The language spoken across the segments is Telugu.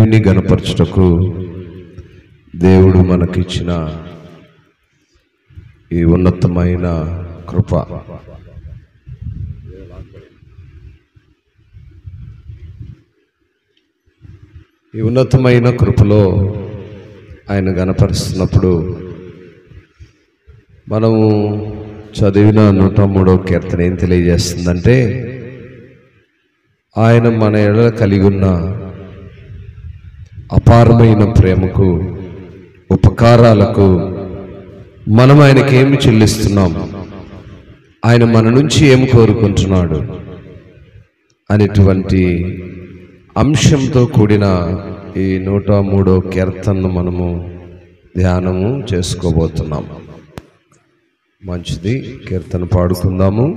దేవుని గణపరచుటకు దేవుడు మనకిచ్చిన ఈ ఉన్నతమైన కృప, ఈ ఉన్నతమైన కృపలో ఆయన గణపరుస్తున్నప్పుడు మనము చదివిన 103వ కీర్తన ఏం తెలియజేస్తుందంటే, ఆయన మన ఎడల కలిగి ఉన్న అపారమైన ప్రేమకు, ఉపకారాలకు మనం ఆయనకి ఏమి చెల్లిస్తున్నాం, ఆయన మన నుంచి ఏమి కోరుకుంటున్నాడు అనేటువంటి అంశంతో కూడిన ఈ 103వ కీర్తనను మనము ధ్యానము చేసుకోబోతున్నాం. మంచిది, కీర్తన పాడుకుందాము.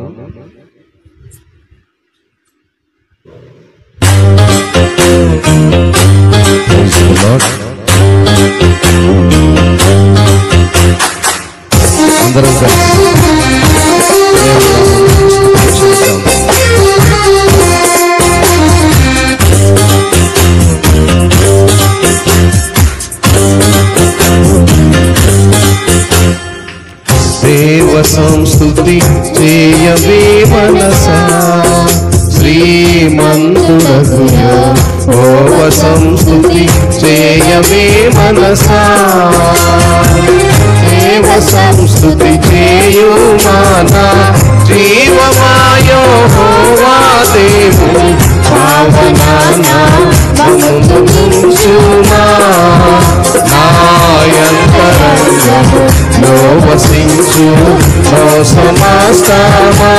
అందరం కలిసి దేవ సంస్తుతి చేయవే మనసా, శ్రీమంతుడగు యెహోవా సంస్తుతి చేయవే మనసా. దేవ సంస్తుతి చేయు మానా, జీవమా యెహోవా దేవుని పావనానా మమ్ము ముంచుమా. నాయంతరంగములో వసించు నో సమస్తమా.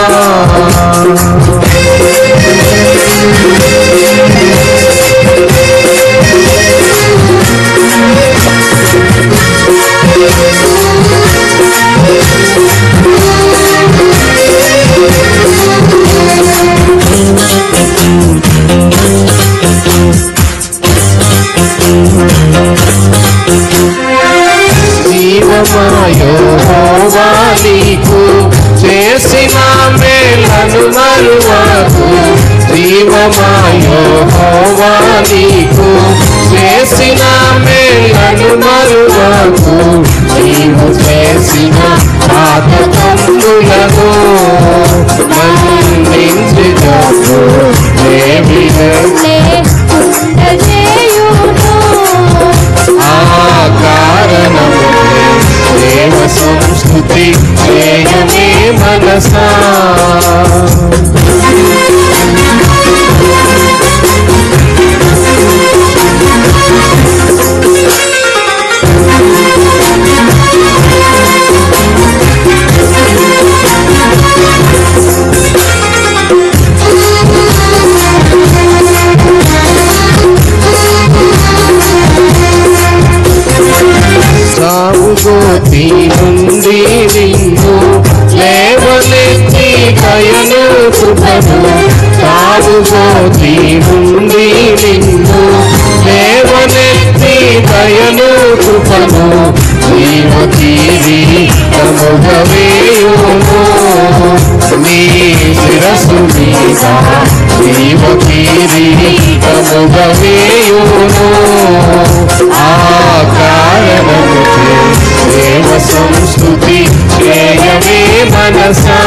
జీవమా యెహోవా నీకు చేసిన మేలను మరువకు. జీవమా యెహోవా నీకు చేసిన మేలను మరువకు. నీవు చేసిన పాపములను మన్నించుటకు దేవుడే ఆ కారణము దేవ సంస్తుతి చేయవే మనసా. సాగుగోతి నుండి నిన్ను లేవనెత్తి దయను కృపను. సాగుగోతి నుండి నిన్ను లేవనెత్తి దయను కృపను. జీవ కిరీటముగా వేయుము నీ శిరస్సు మీద, జీవ కిరీటముగా వేయుము. ఆ కారణముకే దేవ సంస్తుతి చేయవే మనసా.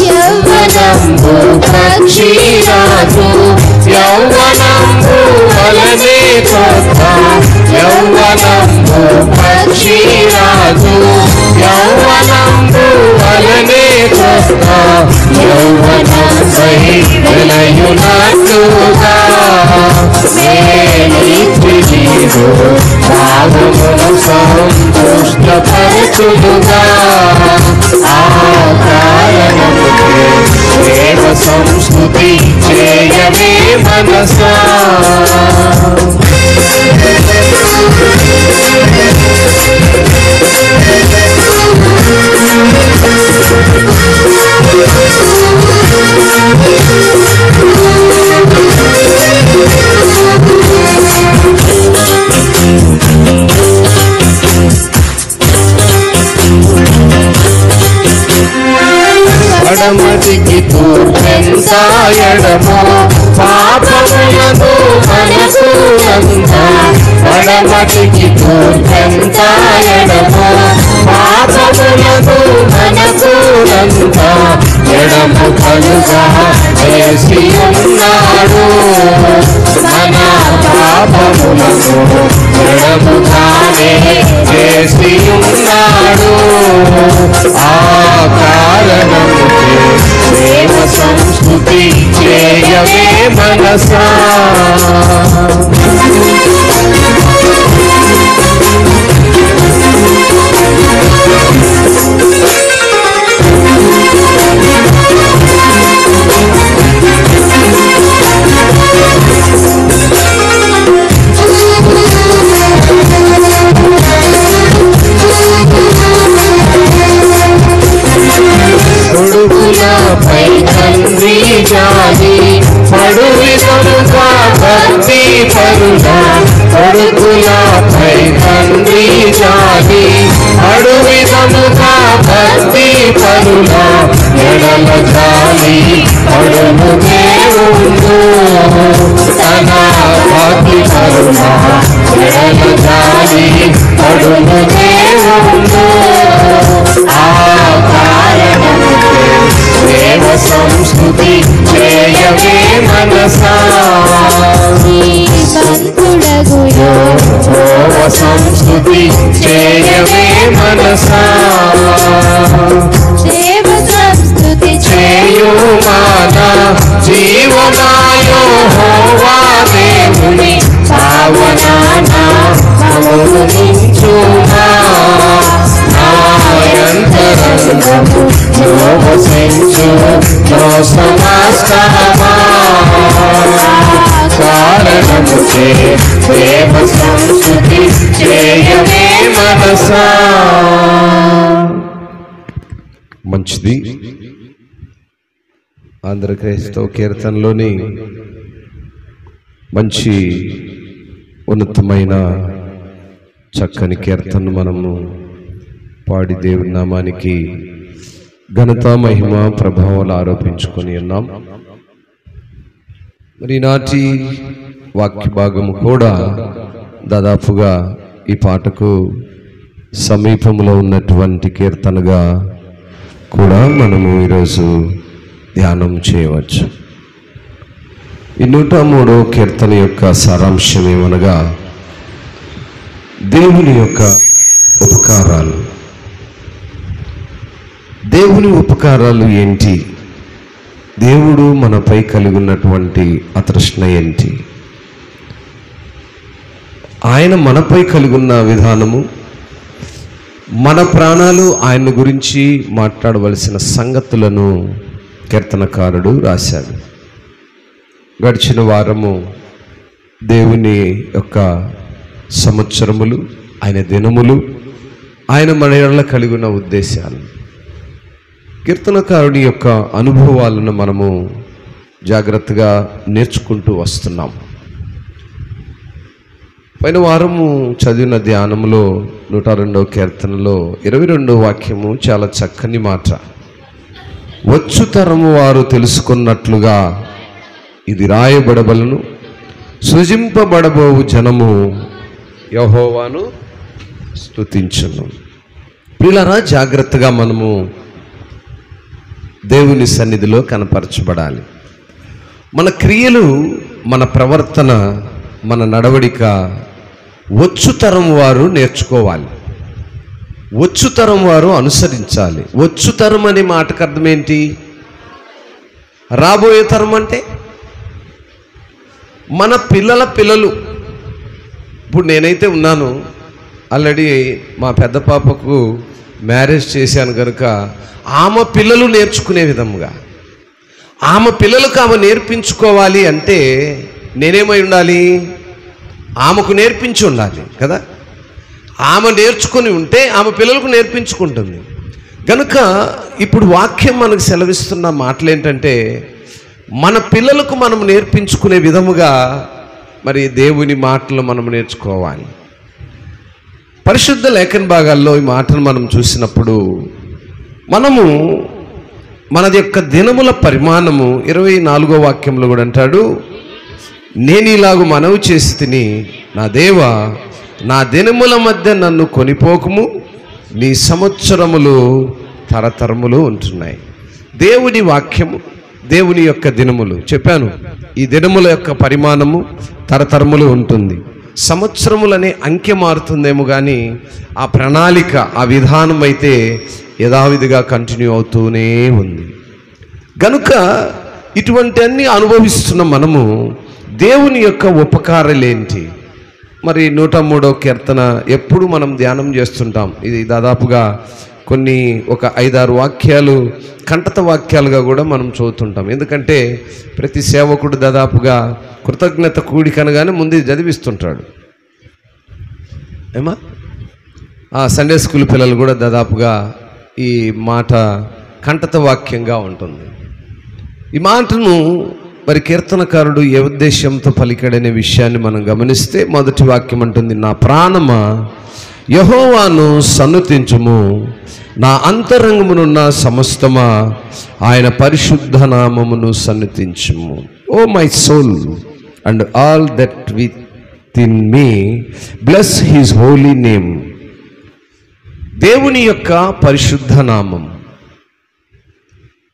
యౌవనంబు పక్షిరాజు, యౌవనంబు వలనే కొత్త. యౌవనంబు పక్షిరాజు, యౌవనంబు వలనే కొత్త. యౌవనంపై వెలయునట్లుగా నీవు భావమును సంతుష్టపరచుదుగా. ఆ కారణముకే దేవ సంస్తుతి చేయవే మనసా. ఎడమో పాపములను మనసునంత పడమటికి తూర్పెంత ఎడమో పాపములను మనసునంత ఎడము కలుగా చేసి ఉన్నాడు మన పాపములను ఎడముగానే చేసి ఉన్నాడు ఆ కారణముకే దేవ సంస్కృతి చేయవే మనసా కొడుకులపై తండ్రి జాలి పడు విధముగా భక్తి పరుల కొడుకులపై తండ్రి జాలి పడు విధముగా భక్తి పరుల ఎడల జాలి పడును దేవుడు తన భక్తి పరుల ఎడల జాలి పడును దేవుడు ఆ కారణముకే దేవ సంస్కృతి చేయవే మనసా దేవ సంస్కృతి చేయవే మనసా దేవ సంస్కృతి చేయు మాన జీవనాయో హోవా దేవుని పావనానా కరుణించుమా నాయంతరంగము యోగసించు నో సమస్తమా కారణముచే దేవ సంస్కృతి చేయవే మనసా. మంచిది. ఆంధ్ర క్రైస్తవ కీర్తనలోని మంచి ఉన్నతమైన చక్కని కీర్తనను మనము పాడి దేవుని నామానికి ఘనత మహిమ ప్రభావాలు ఆరోపించుకొని ఉన్నాం. మరి ఈనాటి వాక్య భాగము కూడా దాదాపుగా ఈ పాటకు సమీపంలో ఉన్నటువంటి కీర్తనగా కూడా మనము ఈరోజు ధ్యానం చేయవచ్చు. ఈ 103వ కీర్తన యొక్క సారాంశం ఏమనగా దేవుని యొక్క ఉపకారాలు. దేవుని ఉపకారాలు ఏంటి? దేవుడు మనపై కలిగి ఉన్నటువంటి అతృష్ణ ఏంటి? ఆయన మనపై కలిగి ఉన్న విధానము, మన ప్రాణాలు ఆయన గురించి మాట్లాడవలసిన సంగతులను కీర్తనకారుడు రాశాడు. గడిచిన వారము దేవుని యొక్క సంవత్సరములు, ఆయన దినములు, ఆయన మన ఎడల కలిగి ఉన్న ఉద్దేశాలు, కీర్తనకారుడి యొక్క అనుభవాలను మనము జాగ్రత్తగా నేర్చుకుంటూ వస్తున్నాం. పైన వారము చదివిన ధ్యానంలో 102వ కీర్తనలో 22వ వాక్యము చాలా చక్కని మాట. వచ్చు తరము వారు తెలుసుకున్నట్లుగా ఇది రాయబడబలను, సృజింపబడబోవు జనము యెహోవాను స్తుతించును. పిల్లరా, జాగ్రత్తగా మనము దేవుని సన్నిధిలో కనపరచబడాలి. మన క్రియలు, మన ప్రవర్తన, మన నడవడిక వచ్చుతరం వారు నేర్చుకోవాలి, వచ్చుతరం వారు అనుసరించాలి. వచ్చుతరం అనే మాటకు అర్థం ఏంటి? రాబోయే తరం అంటే మన పిల్లల పిల్లలు. ఇప్పుడు నేనైతే ఉన్నాను, ఆల్రెడీ మా పెద్ద పాపకు మ్యారేజ్ చేశాను కనుక ఆమె పిల్లలు నేర్చుకునే విధముగా ఆమె పిల్లలకు ఆమె నేర్పించుకోవాలి అంటే నేనేమై ఉండాలి? ఆమెకు నేర్పించి ఉండాలి కదా. ఆమె నేర్చుకుని ఉంటే ఆమె పిల్లలకు నేర్పించుకుంటుంది. కనుక ఇప్పుడు వాక్యం మనకు సెలవిస్తున్న మాటలు ఏంటంటే, మన పిల్లలకు మనం నేర్పించుకునే విధముగా మరి దేవుని మాటలు మనం నేర్చుకోవాలి. పరిశుద్ధ లేఖన భాగాల్లో ఈ మాటలు మనం చూసినప్పుడు మనము మనది యొక్క దినముల పరిమాణము 24వ వాక్యంలో కూడా అంటాడు, నేను ఇలాగు మనవి చేసి తిని, నా దేవా నా దినముల మధ్య నన్ను కొనిపోకుము, నీ సంవత్సరములు తరతరములు ఉంటున్నాయి. దేవుని వాక్యము, దేవుని యొక్క దినములు చెప్పాను. ఈ దినముల యొక్క పరిమాణము తరతరములు ఉంటుంది. సంవత్సరములనే అంకె మారుతుందేమో కానీ ఆ ప్రణాళిక, ఆ విధానం అయితే యథావిధిగా కంటిన్యూ అవుతూనే ఉంది. గనుక ఇటువంటి అన్ని అనుభవిస్తున్న మనము దేవుని యొక్క ఉపకారాలేంటి? మరి 103వ కీర్తన ఎప్పుడు మనం ధ్యానం చేస్తుంటాం. ఇది దాదాపుగా ఒక 5-6 వాక్యాలు కంటత వాక్యాలుగా కూడా మనం చదువుతుంటాం. ఎందుకంటే ప్రతి సేవకుడు దాదాపుగా కృతజ్ఞత కూడికనగానే ముందు చదివిస్తుంటాడు. ఏమా సండే స్కూల్ పిల్లలు కూడా దాదాపుగా ఈ మాట కంటత వాక్యంగా ఉంటుంది. ఈ మాటను మరి కీర్తనకారుడు ఏ ఉద్దేశంతో పలికాడనే విషయాన్ని మనం గమనిస్తే మొదటి వాక్యం అంటుంది, నా ప్రాణమా యెహోవాను సన్నుతించుము, నా అంతరంగమునున్న సమస్తమా ఆయన పరిశుద్ధ నామమును సన్నుతించుము. O my soul and all that within me bless his holy name. దేవుని యొక్క పరిశుద్ధ నామం.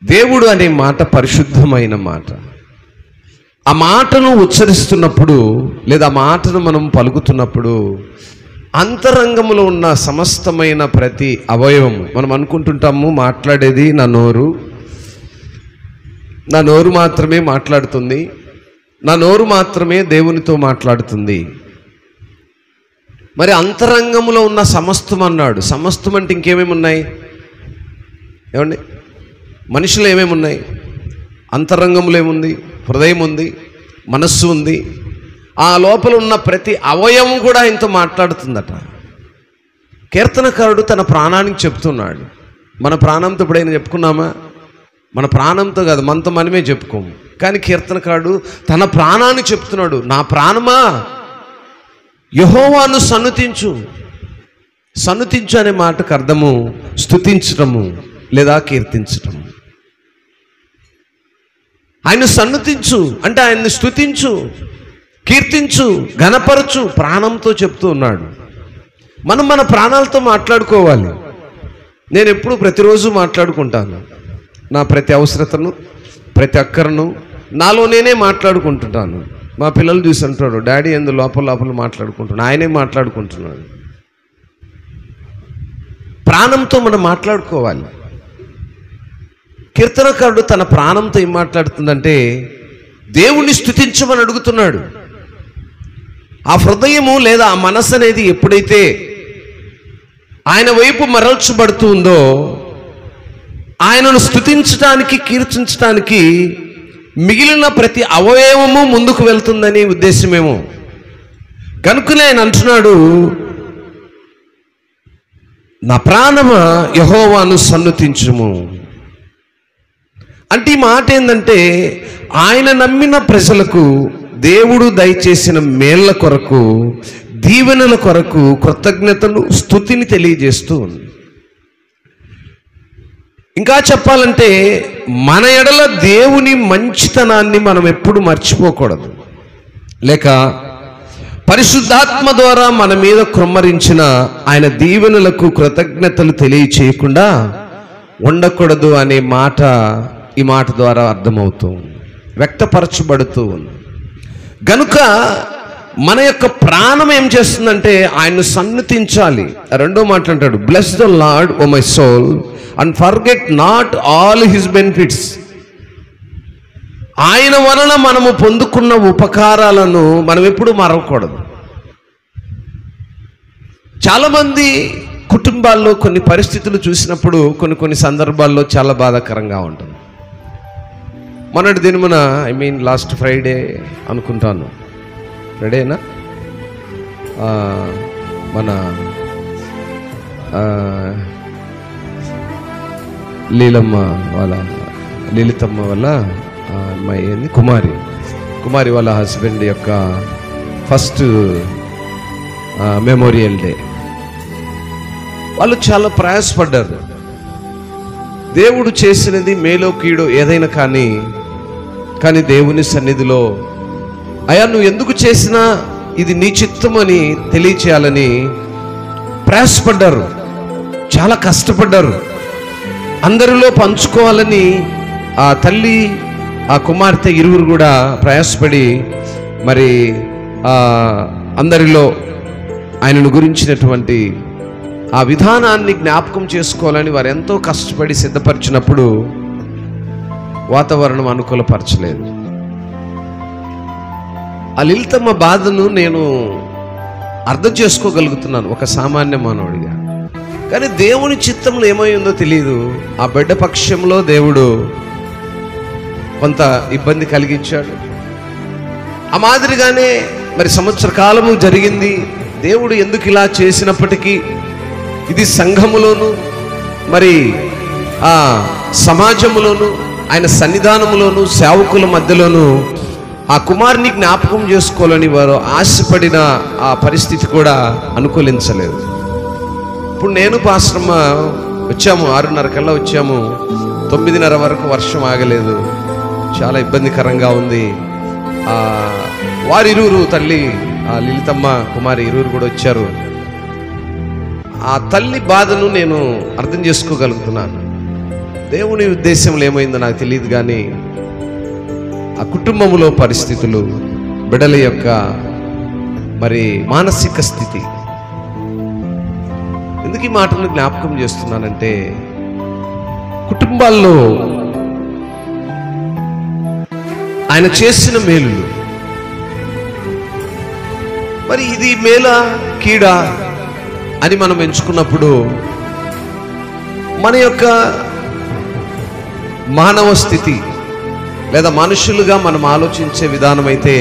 దేవుడు అనే మాట పరిశుద్ధమైన మాట. ఆ మాటను ఉచ్చరిస్తున్నప్పుడు లేదా ఆ మాటను మనం పలుకుతున్నప్పుడు అంతరంగంలో ఉన్న సమస్తమైన ప్రతి అవయవం, మనం అనుకుంటుంటాము మాట్లాడేది నా నోరు మాత్రమే మాట్లాడుతుంది, నా నోరు మాత్రమే దేవునితో మాట్లాడుతుంది. మరి అంతరంగంలో ఉన్న సమస్తం అన్నాడు. సమస్తం అంటే ఇంకేమేమి ఉన్నాయి? ఏమండి, మనుషులు ఏమేమి ఉన్నాయి? అంతరంగంలో ఏముంది? హృదయం ఉంది, మనస్సు ఉంది. ఆ లోపల ఉన్న ప్రతి అవయవం కూడా ఆయనతో మాట్లాడుతుందట. కీర్తనకారుడు తన ప్రాణానికి చెప్తున్నాడు. మన ప్రాణంతో ఎప్పుడైనా చెప్పుకున్నామా? మన ప్రాణంతో కాదు, మనతో మనమే చెప్పుకోము. కానీ కీర్తనకారుడు తన ప్రాణాన్ని చెప్తున్నాడు, నా ప్రాణమా యెహోవాను సన్నుతించు. సన్నుతించు అనే మాటకు అర్థము స్తుతించటము లేదా కీర్తించటము. ఆయన సన్నుతించు అంటే ఆయన్ని స్తుతించు, కీర్తించు, ఘనపరచు. ప్రాణంతో చెప్తూ ఉన్నాడు. మనం మన ప్రాణాలతో మాట్లాడుకోవాలి. నేను ఎప్పుడు ప్రతిరోజు మాట్లాడుకుంటాను. నా ప్రతి అవసరతను, ప్రతి అక్కరను నాలో నేనే మాట్లాడుకుంటుంటాను. మా పిల్లలు చూసి అంటాడు, డాడీ ఎందు లోపల మాట్లాడుకుంటున్నాడు. ఆయనే మాట్లాడుకుంటున్నాడు. ప్రాణంతో మనం మాట్లాడుకోవాలి. కీర్తనకారుడు తన ప్రాణంతో ఏం మాట్లాడుతుందంటే దేవుణ్ణి స్తుతించమని అడుగుతున్నాడు. ఆ హృదయము లేదా ఆ మనస్సు అనేది ఎప్పుడైతే ఆయన వైపు మరల్చబడుతూ ఉందో, ఆయనను స్తుతించడానికి, కీర్తించడానికి మిగిలిన ప్రతి అవయవము ముందుకు వెళ్తుందని ఉద్దేశమేమో. కనుకనే ఆయన అంటున్నాడు, నా ప్రాణమా యెహోవాను సన్నుతించుము. అంటే ఈ మాట ఏంటంటే ఆయన నమ్మిన ప్రజలకు దేవుడు దయచేసిన మేళ్ల కొరకు, దీవెనల కొరకు కృతజ్ఞతలు, స్తుతిని తెలియజేస్తూ ఉంది. ఇంకా చెప్పాలంటే మన ఎడల దేవుని మంచితనాన్ని మనం ఎప్పుడు మర్చిపోకూడదు. లేక పరిశుద్ధాత్మ ద్వారా మన మీద కృమ్మరించిన ఆయన దీవెనలకు కృతజ్ఞతలు తెలియచేయకుండా ఉండకూడదు అనే మాట ఈ మాట ద్వారా అర్థమవుతూ వ్యక్తపరచబడుతూ ఉంది. గనుక మన యొక్క ప్రాణం ఏం చేస్తుందంటే ఆయన్ను సన్నుతించాలి. రెండో మాట అంటాడు, bless the Lord O my soul and forget not all his benefits. ఆయన వలన మనము పొందుకున్న ఉపకారాలను మనం ఎప్పుడు మరవకూడదు. చాలామంది కుటుంబాల్లో కొన్ని పరిస్థితులు చూసినప్పుడు కొన్ని సందర్భాల్లో చాలా బాధాకరంగా ఉంటుంది. మొన్నటి దినమున లాస్ట్ ఫ్రైడే అనుకుంటాను, ఫ్రైడేనా, మన లలితమ్మ వాళ్ళ అమ్మాయి కుమారి వాళ్ళ హస్బెండ్ యొక్క ఫస్ట్ మెమోరియల్ డే. వాళ్ళు చాలా ప్రయాసపడ్డారు. దేవుడు చేసినది మేలో కీడో ఏదైనా కానీ దేవుని సన్నిధిలో అయ్యా నువ్వు ఎందుకు చేసినా ఇది నీ చిత్తం అని తెలియచేయాలని ప్రయాసపడ్డారు, చాలా కష్టపడ్డారు. అందరిలో పంచుకోవాలని ఆ తల్లి ఆ కుమార్తె ఇరువురు కూడా ప్రయాసపడి మరి అందరిలో ఆయనను గురించినటువంటి ఆ విధానాన్ని జ్ఞాపకం చేసుకోవాలని వారు ఎంతో కష్టపడి సిద్ధపరిచినప్పుడు వాతావరణం అనుకూలపరచలేదు. ఆ లలితమ్మ బాధను నేను అర్థం చేసుకోగలుగుతున్నాను ఒక సామాన్య మానవుడిగా. కానీ దేవుని చిత్తంలో ఏమైందో తెలియదు. ఆ బిడ్డ పక్షంలో దేవుడు కొంత ఇబ్బంది కలిగించాడు. ఆ మాదిరిగానే మరి సంవత్సర కాలము జరిగింది. దేవుడు ఎందుకు ఇలా చేసినప్పటికీ ఇది సంఘములోను మరి ఆ సమాజములోను ఆయన సన్నిధానములోను సేవకుల మధ్యలోను ఆ కుమారుని జ్ఞాపకం చేసుకోవాలని వారు ఆశపడిన ఆ పరిస్థితి కూడా అనుకూలించలేదు. ఇప్పుడు నేను పాస్టర్మ వచ్చాము, 6:30 కల్లా వచ్చాము. 9:30 వరకు వర్షం ఆగలేదు, చాలా ఇబ్బందికరంగా ఉంది. వారిరువురు తల్లి ఆ లలితమ్మ కుమారి ఇరువురు కూడా వచ్చారు. ఆ తల్లి బాధను నేను అర్థం చేసుకోగలుగుతున్నాను. దేవుని ఉద్దేశంలో ఏమైందో నాకు తెలియదు, కానీ ఆ కుటుంబంలో పరిస్థితులు, బిడ్డల యొక్క మరి మానసిక స్థితి. ఎందుకు ఈ మాటను జ్ఞాపకం చేస్తున్నానంటే కుటుంబాల్లో ఆయన చేసిన మేలులు మరి ఇది మేలా కీడా అని మనం ఎంచుకున్నప్పుడు మన యొక్క మానవ స్థితి లేదా మనుషులుగా మనం ఆలోచించే విధానం అయితే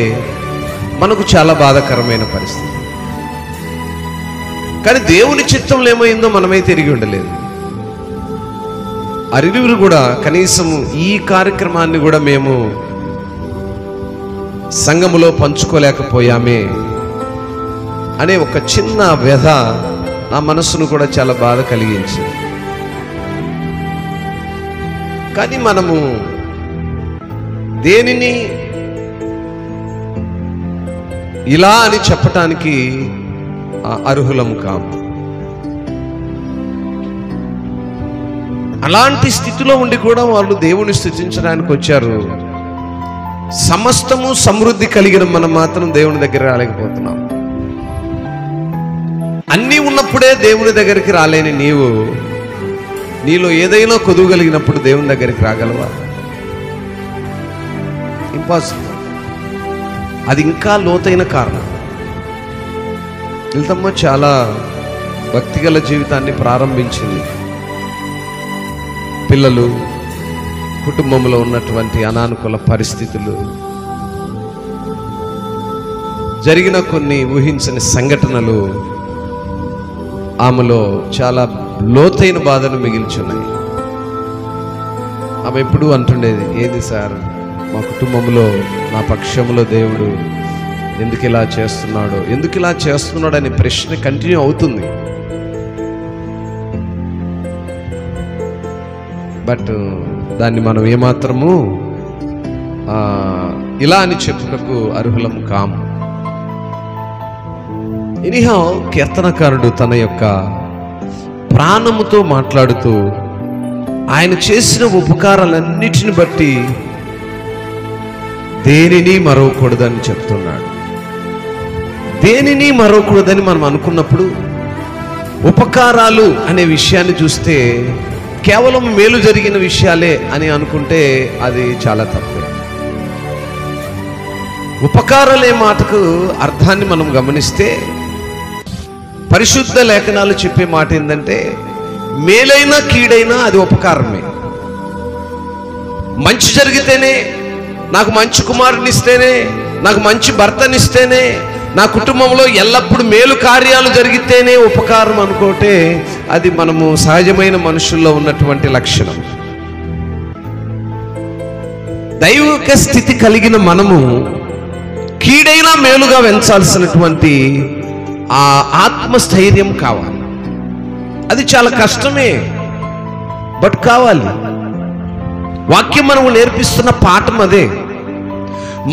మనకు చాలా బాధాకరమైన పరిస్థితి. కానీ దేవుని చిత్తంలో ఏమైందో మనమైతే ఎరిగి ఉండలేదు. అరిరువురు కూడా కనీసం ఈ కార్యక్రమాన్ని కూడా మేము సంఘములో పంచుకోలేకపోయామే అనే ఒక చిన్న వ్యధ నా మనసును కూడా చాలా బాధ కలిగించింది. కానీ మనము దేనిని ఇలా అని చెప్పటానికి అర్హులము కాము. అలాంటి స్థితిలో ఉండి కూడా వాళ్ళు దేవుని స్తుతించడానికి వచ్చారు. సమస్తము సమృద్ధి కలిగిన మనం మాత్రం దేవుని దగ్గర రాలేకపోతున్నాం. అన్నీ ఉన్నప్పుడే దేవుని దగ్గరికి రాలేని నీవు నీలో ఏదైనా కొదువగలిగినప్పుడు దేవుని దగ్గరికి రాగలవా? ఇంపాసిబుల్. అది ఇంకా లోతైన కారణం. లలితమ్మ చాలా భక్తిగల జీవితాన్ని ప్రారంభించింది. పిల్లలు, కుటుంబంలో ఉన్నటువంటి అనానుకూల పరిస్థితులు, జరిగిన కొన్ని ఊహించని సంఘటనలు ఆమెలో చాలా లోతైన బాధను మిగిల్చున్నాయి. ఆమె ఎప్పుడూ అంటుండేది, ఏది సార్ మా కుటుంబంలో నా పక్షంలో దేవుడు ఎందుకు ఇలా చేస్తున్నాడు అనే ప్రశ్న కంటిన్యూ అవుతుంది. బట్ దాన్ని మనం ఏమాత్రము ఇలా అని చెప్పుటకు అర్హులం కాము. ఎనీహౌ కీర్తనకారుడు తన యొక్క ప్రాణముతో మాట్లాడుతూ ఆయన చేసిన ఉపకారాలన్నిటిని బట్టి దేనిని మరవకూడదని చెప్తున్నాడు. దేనిని మరవకూడదని మనం అనుకున్నప్పుడు ఉపకారాలు అనే విషయాన్ని చూస్తే కేవలం మేలు జరిగిన విషయాలే అని అనుకుంటే అది చాలా తప్పే. ఉపకారాలే మాటకు అర్థాన్ని మనం గమనిస్తే పరిశుద్ధ లేఖనాలు చెప్పే మాట ఏంటంటే మేలైనా కీడైనా అది ఉపకారమే. మంచి జరిగితేనే, నాకు మంచి కుమారునిస్తేనే, నాకు మంచి భర్తనిస్తేనే, నా కుటుంబంలో ఎల్లప్పుడూ మేలు కార్యాలు జరిగితేనే ఉపకారం అనుకుంటే అది మనము సహజమైన మనుషుల్లో ఉన్నటువంటి లక్షణం. దైవిక స్థితి కలిగిన మనము కీడైనా మేలుగా వెంచాల్సినటువంటి ఆ ఆత్మస్థైర్యం కావాలి. అది చాలా కష్టమే. బట్ కావాలి. వాక్యం మనము నేర్పిస్తున్న పాఠం అదే.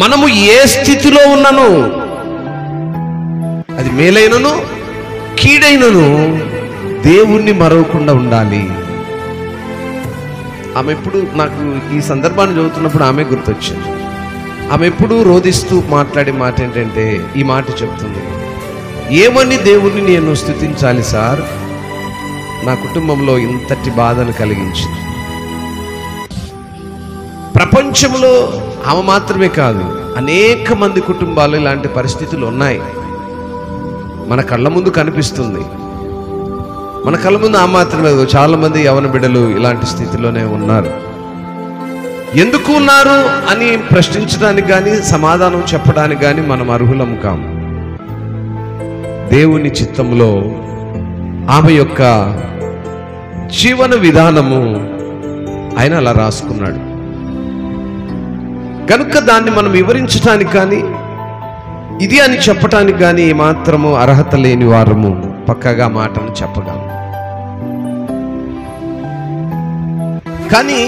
మనము ఏ స్థితిలో ఉన్నానో, అది మేలైనను కీడైనను, దేవుణ్ణి మరవకుండా ఉండాలి. ఆమె ఎప్పుడు, నాకు ఈ సందర్భాన్ని చదువుతున్నప్పుడు ఆమె గుర్తొచ్చింది. ఆమె ఎప్పుడు రోధిస్తూ మాట్లాడే మాట ఏంటంటే, ఈ మాట చెప్తుంది, ఏమని దేవుణ్ణి నేను స్తుతించాలి సార్, నా కుటుంబంలో ఇంతటి బాధను కలిగించింది. ప్రపంచంలో ఆమె మాత్రమే కాదు, అనేక మంది కుటుంబాలు ఇలాంటి పరిస్థితులు ఉన్నాయి. మన కళ్ళ ముందు కనిపిస్తుంది. మన కళ్ళ ముందు ఆ మాత్రమే, చాలా మంది యవన బిడ్డలు ఇలాంటి స్థితిలోనే ఉన్నారు. ఎందుకు ఉన్నారు అని ప్రశ్నించడానికి కానీ సమాధానం చెప్పడానికి కానీ మనం అర్హులం కాము. దేవుని చిత్తంలో ఆమె యొక్క జీవన విధానము ఆయన అలా రాసుకున్నాడు కనుక దాన్ని మనం వివరించడానికి కానీ ఇది అని చెప్పటానికి కానీ ఏమాత్రము అర్హత లేని వారము పక్కగా మాటను చెప్పగలం. కానీ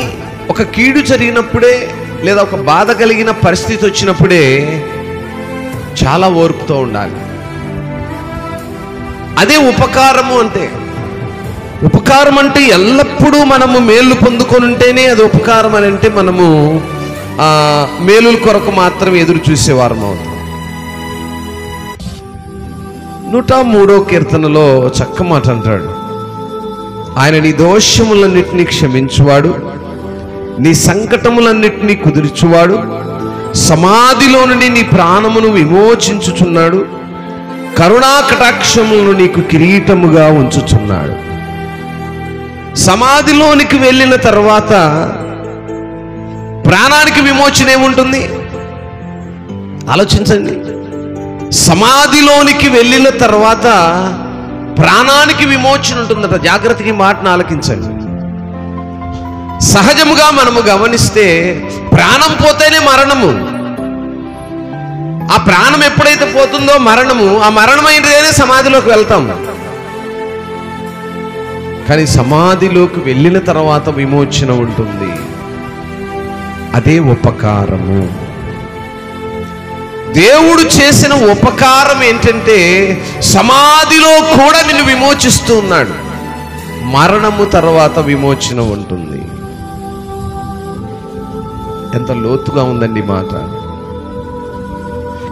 ఒక కీడు జరిగినప్పుడే లేదా ఒక బాధ కలిగిన పరిస్థితి వచ్చినప్పుడే చాలా ఓర్పుతో ఉండాలి. అదే ఉపకారము అంటే. ఉపకారం అంటే ఎల్లప్పుడూ మనము మేలు పొందుకొని ఉంటేనే అది ఉపకారం అని అంటే మనము మేలుల కొరకు మాత్రం ఎదురు చూసేవారం అవుతాం. 103వ కీర్తనలో చక్క మాట అంటాడు, ఆయన నీ దోషములన్నిటినీ క్షమించువాడు, నీ సంకటములన్నిటినీ కుదుర్చువాడు, సమాధిలో నుండి నీ ప్రాణమును విమోచించుచున్నాడు, కరుణా కటాక్షములను నీకు కిరీటముగా ఉంచుచున్నాడు. సమాధిలోనికి వెళ్ళిన తర్వాత ప్రాణానికి విమోచన ఏముంటుంది ఆలోచించండి. సమాధిలోనికి వెళ్ళిన తర్వాత ప్రాణానికి విమోచన ఉంటుందట. జాగ్రత్తగా మాటను ఆలకించండి. సహజముగా మనము గమనిస్తే ప్రాణం పోతేనే మరణము. ఆ ప్రాణం ఎప్పుడైతే పోతుందో మరణము, ఆ మరణమైనదేనే సమాధిలోకి వెళ్తాం. కానీ సమాధిలోకి వెళ్ళిన తర్వాత విమోచన ఉంటుంది. అదే ఉపకారము. దేవుడు చేసిన ఉపకారం ఏంటంటే సమాధిలో కూడా నిన్ను విమోచిస్తూ ఉన్నాడు. మరణము తర్వాత విమోచన ఉంటుంది. ఎంత లోతుగా ఉందండి మాట.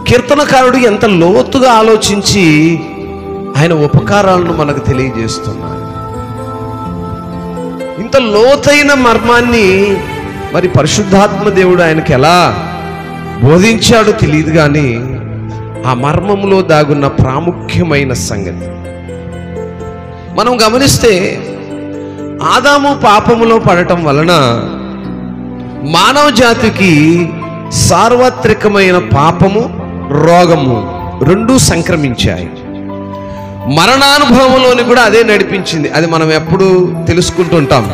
కీర్తనకారుడు ఎంత లోతుగా ఆలోచించి ఆయన ఉపకారాలను మనకు తెలియజేస్తున్నాడు. ఇంత లోతైన మర్మాన్ని మరి పరిశుద్ధాత్మ దేవుడు ఆయనకి ఎలా బోధించాడో తెలియదు, కానీ ఆ మర్మంలో దాగున్న ప్రాముఖ్యమైన సంగతి మనం గమనిస్తే, ఆదాము పాపములో పడటం వలన మానవ జాతికి సార్వత్రికమైన పాపము, రోగము రెండూ సంక్రమించాయి. మరణానుభవంలోని కూడా అదే నడిపించింది. అది మనం ఎప్పుడు తెలుసుకుంటుంటాం.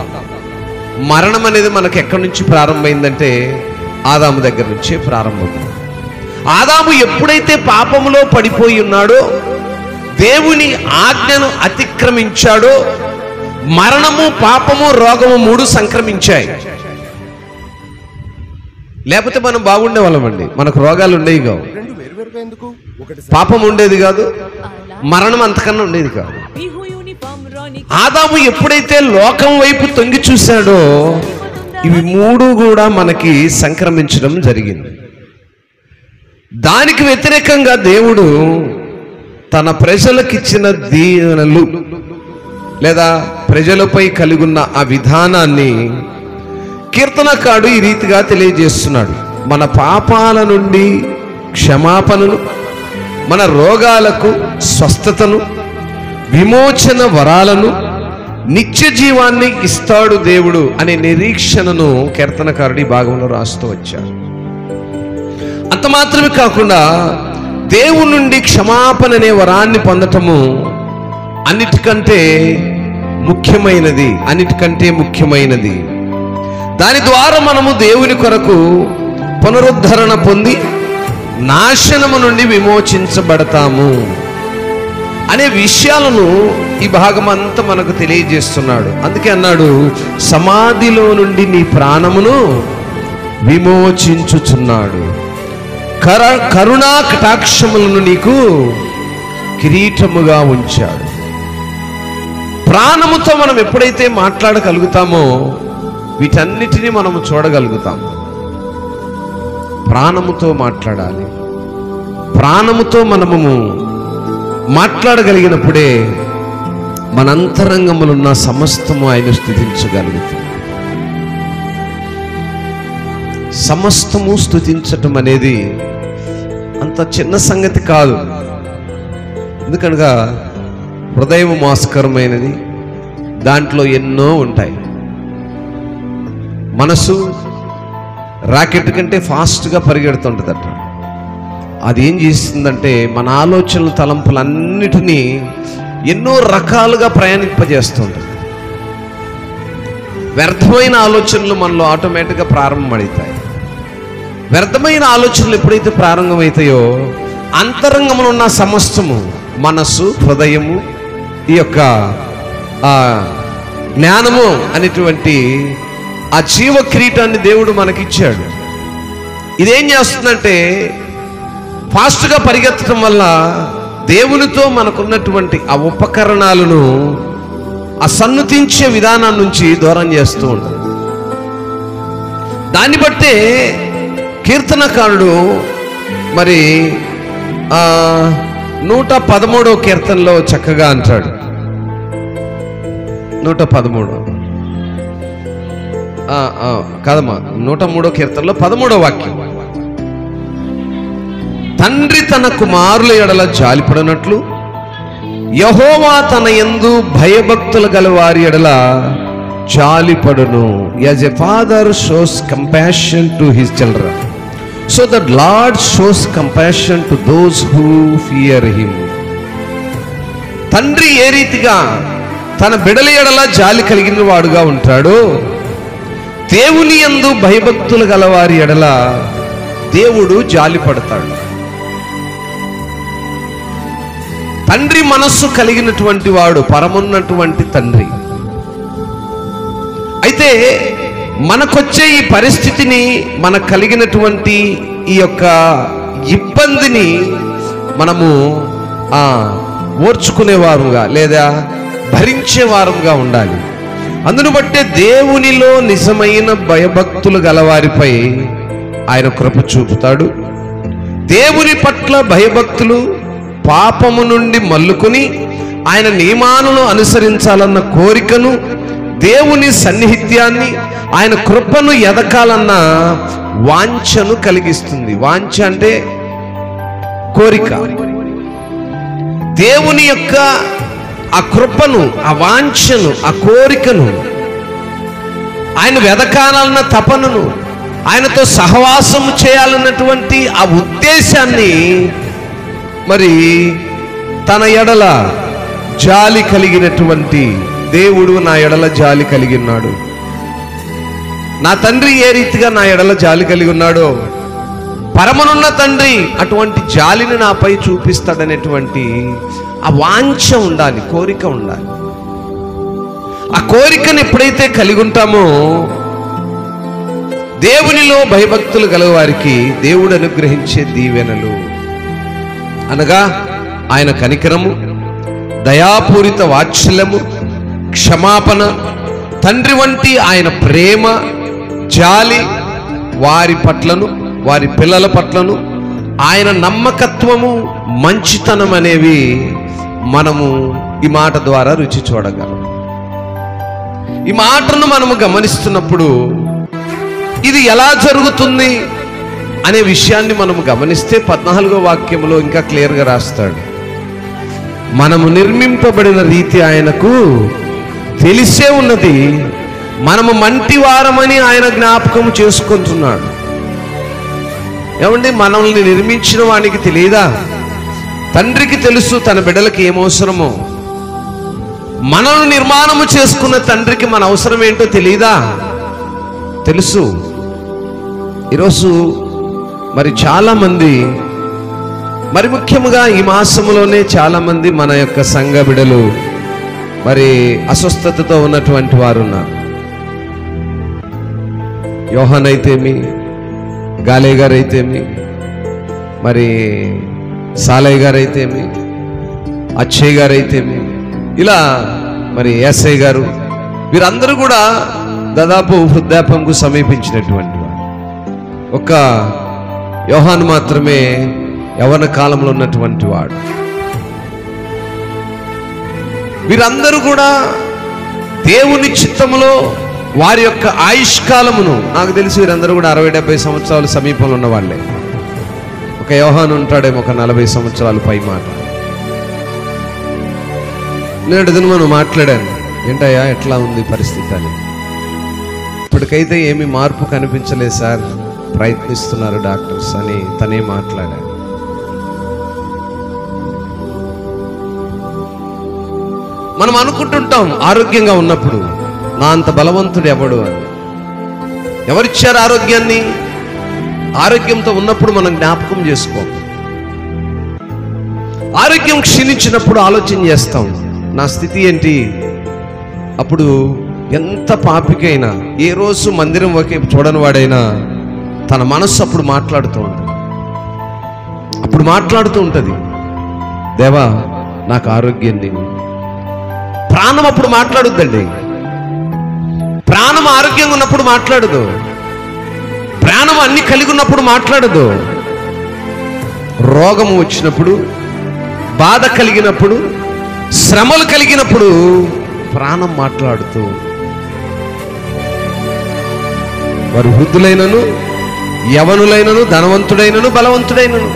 మరణం అనేది మనకు ఎక్కడి నుంచి ప్రారంభమైందంటే ఆదాము దగ్గర నుంచే ప్రారంభమైంది. ఆదాము ఎప్పుడైతే పాపములో పడిపోయి ఉన్నాడో, దేవుని ఆజ్ఞను అతిక్రమించాడో, మరణము, పాపము, రోగము మూడు సంక్రమించాయి. లేకపోతే మనం బాగుండే వాళ్ళమండి. మనకు రోగాలు ఉండేవి కావు, పాపం ఉండేది కాదు, మరణం అంతకన్నా ఉండేది కాదు. ఆదాము ఎప్పుడైతే లోకం వైపు తొంగి చూశాడో ఇవి మూడు కూడా మనకి సంక్రమించడం జరిగింది. దానికి వ్యతిరేకంగా దేవుడు తన ప్రజలకిచ్చిన దీవెనలు లేదా ప్రజలపై కలిగున్న ఆ విధానాన్ని కీర్తనకారుడు ఈ రీతిగా తెలియజేస్తున్నాడు. మన పాపాల నుండి క్షమాపణను, మన రోగాలకు స్వస్థతను, విమోచన వరాలను, నిత్య జీవాన్ని ఇస్తాడు దేవుడు అనే నిరీక్షణను కీర్తనకారుడు ఈ భాగంలో రాస్తూ వచ్చారు. అంత మాత్రమే కాకుండా దేవుని నుండి క్షమాపణ అనే వరాన్ని పొందటము అన్నిటికంటే ముఖ్యమైనది. దాని ద్వారా మనము దేవుని కొరకు పునరుద్ధరణ పొంది నాశనము నుండి విమోచించబడతాము. అనే విషయాలను ఈ భాగం అంతా మనకు తెలియజేస్తున్నాడు. అందుకే అన్నాడు, సమాధిలో నుండి నీ ప్రాణమును విమోచించుచున్నాడు, కరుణా కటాక్షములను నీకు కిరీటముగా ఉంచాడు. ప్రాణముతో మనం ఎప్పుడైతే మాట్లాడగలుగుతామో వీటన్నిటినీ మనము చూడగలుగుతాం. ప్రాణముతో మాట్లాడాలి. ప్రాణముతో మనము మాట్లాడగలిగినప్పుడే మన అంతరంగములున్న సమస్తము ఆయన స్తుతించగలుగుతాం. సమస్తము స్తుతించటం అనేది అంత చిన్న సంగతి కాదు. ఎందుకనగా హృదయం మోసకరమైనది, దాంట్లో ఎన్నో ఉంటాయి. మనసు రాకెట్ కంటే ఫాస్ట్గా పరిగెడుతుంటుందట. అది ఏం చేస్తుందంటే మన ఆలోచనలు, తలంపులన్నిటినీ ఎన్నో రకాలుగా ప్రయాణింపజేస్తుంటుంది. వ్యర్థమైన ఆలోచనలు మనలో ఆటోమేటిక్గా ప్రారంభమవుతాయి. వ్యర్థమైన ఆలోచనలు ఎప్పుడైతే ప్రారంభమవుతాయో అంతరంగంలో ఉన్న సమస్తము, మనస్సు, హృదయము, ఈ యొక్క జ్ఞానము అనేటువంటి ఆ జీవ కిరీటాన్ని దేవుడు మనకిచ్చాడు. ఇదేం చేస్తుందంటే ఫాస్ట్గా పరిగెత్తడం వల్ల దేవునితో మనకున్నటువంటి ఆ ఉపకరణాలను ఆ సన్నుతించే విధానం నుంచి దూరం చేస్తూ ఉంటుంది. దాన్ని బట్టే కీర్తనకారుడు మరి 113వ కీర్తనలో చక్కగా అంటాడు. 113 కాదమ్మా, 103వ కీర్తనలో 13వ వాక్యం, తండ్రి తన కుమారుల ఎడల జాలిపడినట్లు యెహోవా తన యందు భయభక్తులు గల వారి ఎడల జాలిపడును. As a father shows compassion to his children, so that Lord shows compassion to those who fear him. తండ్రి ఏ రీతిగా తన బిడల ఎడల జాలి కలిగిన వాడుగా ఉంటాడో, దేవుని యందు భయభక్తులు గల వారి ఎడల దేవుడు జాలి పడతాడు. తండ్రి మనస్సు కలిగినటువంటి వాడు పరమున్నటువంటి తండ్రి. అయితే మనకొచ్చే ఈ పరిస్థితిని, మనకు కలిగినటువంటి ఈ యొక్క ఇబ్బందిని మనము ఓర్చుకునేవారుగా లేదా భరించేవారుగా ఉండాలి. అందును బట్టే దేవునిలో నిజమైన భయభక్తులు గలవారిపై ఆయన కృప చూపుతాడు. దేవుని పట్ల భయభక్తులు పాపము నుండి మల్లుకొని ఆయన నియమాలను అనుసరించాలన్న కోరికను, దేవుని సన్నిహిత్యాన్ని, ఆయన కృపను ఎదకాలన్న వాంఛను కలిగిస్తుంది. వాంఛ అంటే కోరిక. దేవుని యొక్క ఆ కృపను, ఆ వాంఛను, ఆ కోరికను, ఆయన వెదకాలన్న తపనను, ఆయనతో సహవాసం చేయాలన్నటువంటి ఆ ఉద్దేశాన్ని మరి తన ఎడల జాలి కలిగినటువంటి దేవుడు నా ఎడల జాలి కలిగి ఉన్నాడు. నా తండ్రి ఏ రీతిగా నా ఎడల జాలి కలిగి ఉన్నాడో, పరమనున్న తండ్రి అటువంటి జాలిని నాపై చూపిస్తాడనేటువంటి ఆ వాంఛ ఉండాలి, కోరిక ఉండాలి. ఆ కోరికను ఎప్పుడైతే కలిగి ఉంటామో దేవునిలో భయభక్తులు గల వారికి దేవుడు అనుగ్రహించే దీవెనలు అనగా ఆయన కనికరము, దయాపూరిత వాత్సల్యము, క్షమాపణ, తండ్రి వంటి ఆయన ప్రేమ, జాలి, వారి పట్లను, వారి పిల్లల పట్లను ఆయన నమ్మకత్వము, మంచితనం అనేవి మనము ఈ మాట ద్వారా రుచి చూడగలం. ఈ మాటను మనము గమనిస్తున్నప్పుడు ఇది ఎలా జరుగుతుంది అనే విషయాన్ని మనము గమనిస్తే 14వ వాక్యంలో ఇంకా క్లియర్గా రాస్తాడు. మనము నిర్మింపబడిన రీతి ఆయనకు తెలిసే ఉన్నది, మనము మంటి వారమని ఆయన జ్ఞాపకం చేసుకుంటున్నాడు. ఏమండి, మనల్ని నిర్మించిన వానికి తెలియదా? తండ్రికి తెలుసు తన బిడ్డలకి ఏమవసరమో. మనల్ని నిర్మాణము చేసుకున్న తండ్రికి మన అవసరం ఏంటో తెలియదా? తెలుసు. ఈరోజు మరి చాలామంది మరి ముఖ్యముగా ఈ మాసములోనే చాలామంది మన యొక్క సంఘ బిడ్డలు మరి అస్వస్థతతో ఉన్నటువంటి వారు ఉన్నారు. యోహాన్ అయితేమి, గాలే గారు అయితేమి, మరి సాలయ్య గారు అయితేమి, అచ్చయ్య గారు అయితేమి, ఇలా మరి ఎస్ఐ గారు, వీరందరూ కూడా దాదాపు వృద్ధాప్యంకు సమీపించినటువంటి వారు. ఒక్క యోహాను మాత్రమే యవ్వన కాలంలో ఉన్నటువంటి వాడు. వీరందరూ కూడా దేవుని చిత్తములో వారి యొక్క ఆయుష్కాలమును, నాకు తెలిసి వీరందరూ కూడా 60-70 సంవత్సరాలు సమీపంలో ఉన్న వాళ్ళే. ఒక యోహాను ఉంటాడేమో ఒక 40 సంవత్సరాలు పై మాట. నేడు దిన మనం మాట్లాడాను, ఏంటయ్యా ఎట్లా ఉంది పరిస్థితి అని. ఇప్పటికైతే ఏమీ మార్పు కనిపించలేదు సార్, ప్రయత్నిస్తున్నారు డాక్టర్స్ అని తనే మాట్లాడారు. మనం అనుకుంటుంటాం ఆరోగ్యంగా ఉన్నప్పుడు, నా అంత బలవంతుడు ఎవడు అని. ఎవరిచ్చారు ఆరోగ్యాన్ని? ఆరోగ్యంతో ఉన్నప్పుడు మనం జ్ఞాపకం చేసుకోం. ఆరోగ్యం క్షీణించినప్పుడు ఆలోచన చేస్తాం, నా స్థితి ఏంటి? అప్పుడు ఎంత పాపికైనా, ఏ రోజు మందిరం వైపు చూడని వాడైనా తన మనస్సు అప్పుడు మాట్లాడుతూ ఉంటుంది. అప్పుడు మాట్లాడుతూ ఉంటుంది, దేవా నాకు ఆరోగ్యం నీవు. ప్రాణం అప్పుడు మాట్లాడుద్దండి. ప్రాణం ఆరోగ్యంగా ఉన్నప్పుడు మాట్లాడదు. ప్రాణం అన్ని కలిగి ఉన్నప్పుడు మాట్లాడదు. రోగము వచ్చినప్పుడు, బాధ కలిగినప్పుడు, శ్రమలు కలిగినప్పుడు ప్రాణం మాట్లాడుతూ, వారు వృద్ధులైనను, యవనులైనను, ధనవంతుడైనను, బలవంతుడైనను.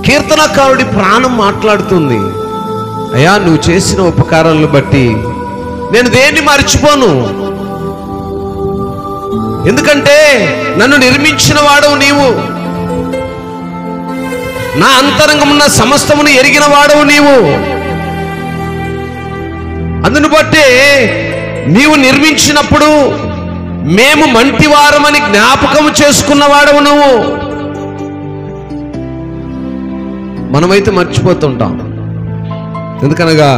కీర్తనకారుడి ప్రాణం మాట్లాడుతుంది, అయ్యా నువ్వు చేసిన ఉపకారాలను బట్టి నేను దేన్ని మర్చిపోను, ఎందుకంటే నన్ను నిర్మించిన వాడవు నీవు, నా అంతరంగమున్న సమస్తమును ఎరిగిన వాడవు నీవు. అందును బట్టే నీవు నిర్మించినప్పుడు మేము మంటివారమని జ్ఞాపకం చేసుకున్న వాడవు నువ్వు. మనమైతే మర్చిపోతుంటాం, ఎందుకనగా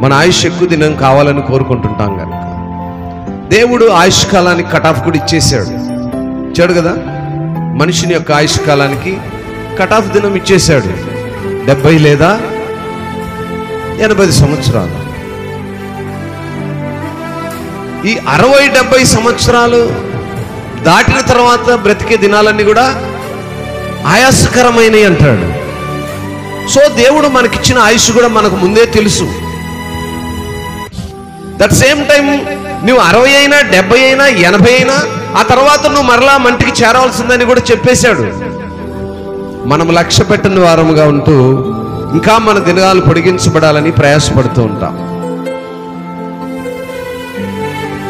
మన ఆయుష్ ఎక్కువ దినం కావాలని కోరుకుంటుంటాం కనుక. దేవుడు ఆయుష్ కాలానికి కటాఫ్ కూడా ఇచ్చేసాడు కదా. మనిషిని యొక్క ఆయుష్ కాలానికి కటాఫ్ దినం ఇచ్చేశాడు. 70 లేదా 80 సంవత్సరాలు. ఈ 60-70 సంవత్సరాలు దాటిన తర్వాత బ్రతికే దినాలన్నీ కూడా ఆయాసకరమైనవి అంటాడు. సో దేవుడు మనకిచ్చిన ఆయుష్ కూడా మనకు ముందే తెలుసు. దట్ సేమ్ టైం నువ్వు 60 అయినా 70 అయినా 80 అయినా ఆ తర్వాత నువ్వు మరలా మంటికి చేరవలసిందని కూడా చెప్పేశాడు. మనం లక్ష్య పెట్టని వారముగా ఉంటూ ఇంకా మన దినాలు పొడిగించబడాలని ప్రయాసపడుతూ ఉంటాం.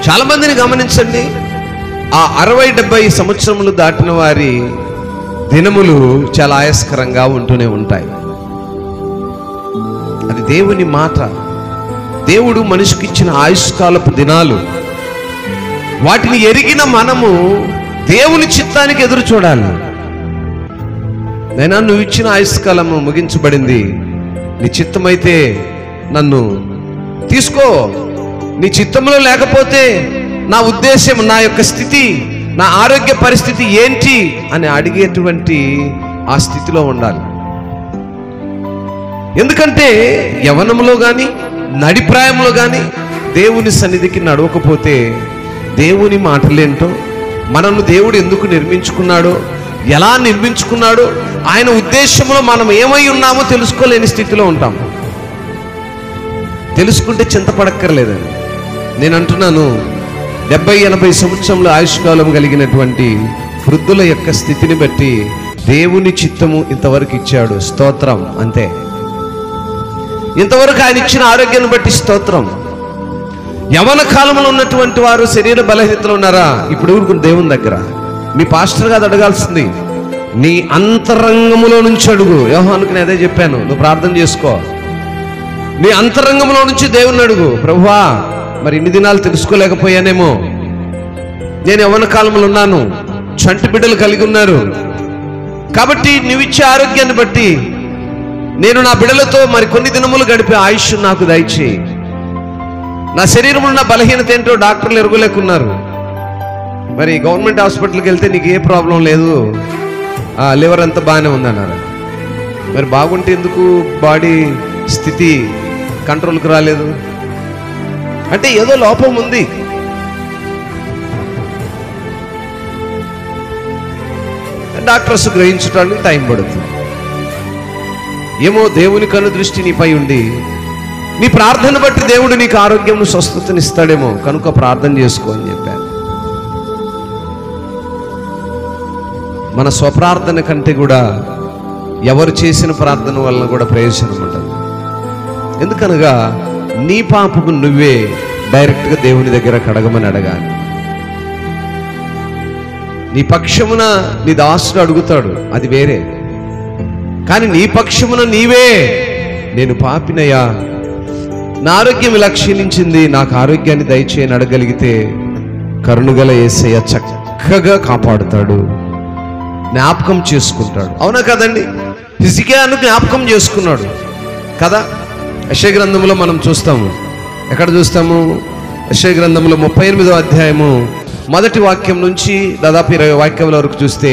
చాలా మందిని గమనించండి, ఆ 60-70 సంవత్సరములు దాటిన వారి దినములు చాలా ఆయాస్కరంగా ఉంటూనే ఉంటాయి. అది దేవుని మాట. దేవుడు మనిషికి ఇచ్చిన ఆయుష్కాలపు దినాలు, వాటిని ఎరిగిన మనము దేవుని చిత్తానికి ఎదురు చూడాలి. నైనా నువ్వు ఇచ్చిన ఆయుష్కాలము ముగించబడింది, నీ చిత్తమైతే నన్ను తీసుకో, నీ చిత్తంలో లేకపోతే నా ఉద్దేశం, నా యొక్క స్థితి, నా ఆరోగ్య పరిస్థితి ఏంటి అని అడిగేటువంటి ఆ స్థితిలో ఉండాలి. ఎందుకంటే యవ్వనంలో కానీ నడిప్రాయంలో కానీ దేవుని సన్నిధికి నడవకపోతే దేవుని మాటలేంటో, మనల్ని దేవుడు ఎందుకు నిర్మించుకున్నాడో, ఎలా నిర్మించుకున్నాడో, ఆయన ఉద్దేశంలో మనం ఏమై ఉన్నామో తెలుసుకోలేని స్థితిలో ఉంటాం. తెలుసుకుంటే చింతపడక్కర్లేదని నేను అంటున్నాను. 70-80 సంవత్సరంలో ఆయుష్కాలం కలిగినటువంటి వృద్ధుల యొక్క స్థితిని బట్టి దేవుని చిత్తము ఇంతవరకు ఇచ్చాడు, స్తోత్రం. అంతే, ఇంతవరకు ఆయన ఇచ్చిన ఆరోగ్యాన్ని బట్టి స్తోత్రం. యవన కాలంలో ఉన్నటువంటి వారు శరీర బలహీనతలు ఉన్నారా? ఇప్పుడు ఊరుకుని దేవుని దగ్గర మీ పాస్టర్ గారు అడగాల్సింది, నీ అంతరంగములో నుంచి అడుగు. యోహానుకు నేను అదే చెప్పాను, నువ్వు ప్రార్థన చేసుకో. నీ అంతరంగంలో నుంచి దేవుని అడుగు, ప్రభువా మరి ఇన్ని దినాలు తెలుసుకోలేకపోయానేమో, నేను యవ్వన కాలంలో ఉన్నాను, చంటి బిడ్డలు కలిగి ఉన్నారు, కాబట్టి నువ్విచ్చే ఆరోగ్యాన్ని బట్టి నేను నా బిడ్డలతో మరి కొన్ని దినములు గడిపే ఆయుష్ నాకు దయచేయి. నా శరీరంలో ఉన్న బలహీనత ఏంటో డాక్టర్లు ఎరుగలేకున్నారు. మరి గవర్నమెంట్ హాస్పిటల్కి వెళ్తే నీకు ఏ ప్రాబ్లం లేదు, లివర్ అంతా బాగానే ఉందన్నారు. మరి బాగుంటే ఎందుకు బాడీ స్థితి కంట్రోల్కి రాలేదు? అంటే ఏదో లోపం ఉంది. డాక్టర్స్ గ్రహించడానికి టైం పడుతుంది. ఏమో దేవుని కను దృష్టి నీపై ఉండి నీ ప్రార్థన బట్టి దేవుడు నీకు ఆరోగ్యం స్వస్థతనిస్తాడేమో, కనుక ప్రార్థన చేసుకో అని చెప్పాను. మన స్వప్రార్థన కంటే కూడా ఎవరు చేసిన ప్రార్థన వలన కూడా ప్రయోజనం ఉంటుంది. ఎందుకనగా నీ పాపకు నువ్వే డైరెక్ట్గా దేవుని దగ్గర కడగమని అడగాలి. నీ పక్షమున నీ దాసుడు అడుగుతాడు, అది వేరే. కానీ నీ పక్షమున నీవే, నేను పాపినయ్యా, నా ఆరోగ్యం ఇలా క్షీణించింది, నాకు ఆరోగ్యాన్ని దయచేయని అడగలిగితే కరుణగల యేసయ్య చక్కగా కాపాడుతాడు, జ్ఞాపకం చేసుకుంటాడు. అవునా కదండి? హిజ్కియాను జ్ఞాపకం చేసుకున్నాడు కదా. యెషయా గ్రంథంలో మనం చూస్తాము. ఎక్కడ చూస్తాము? యెషయా గ్రంథంలో 38వ అధ్యాయము 1వ వాక్యం నుంచి దాదాపు 20 వాక్యాల వరకు చూస్తే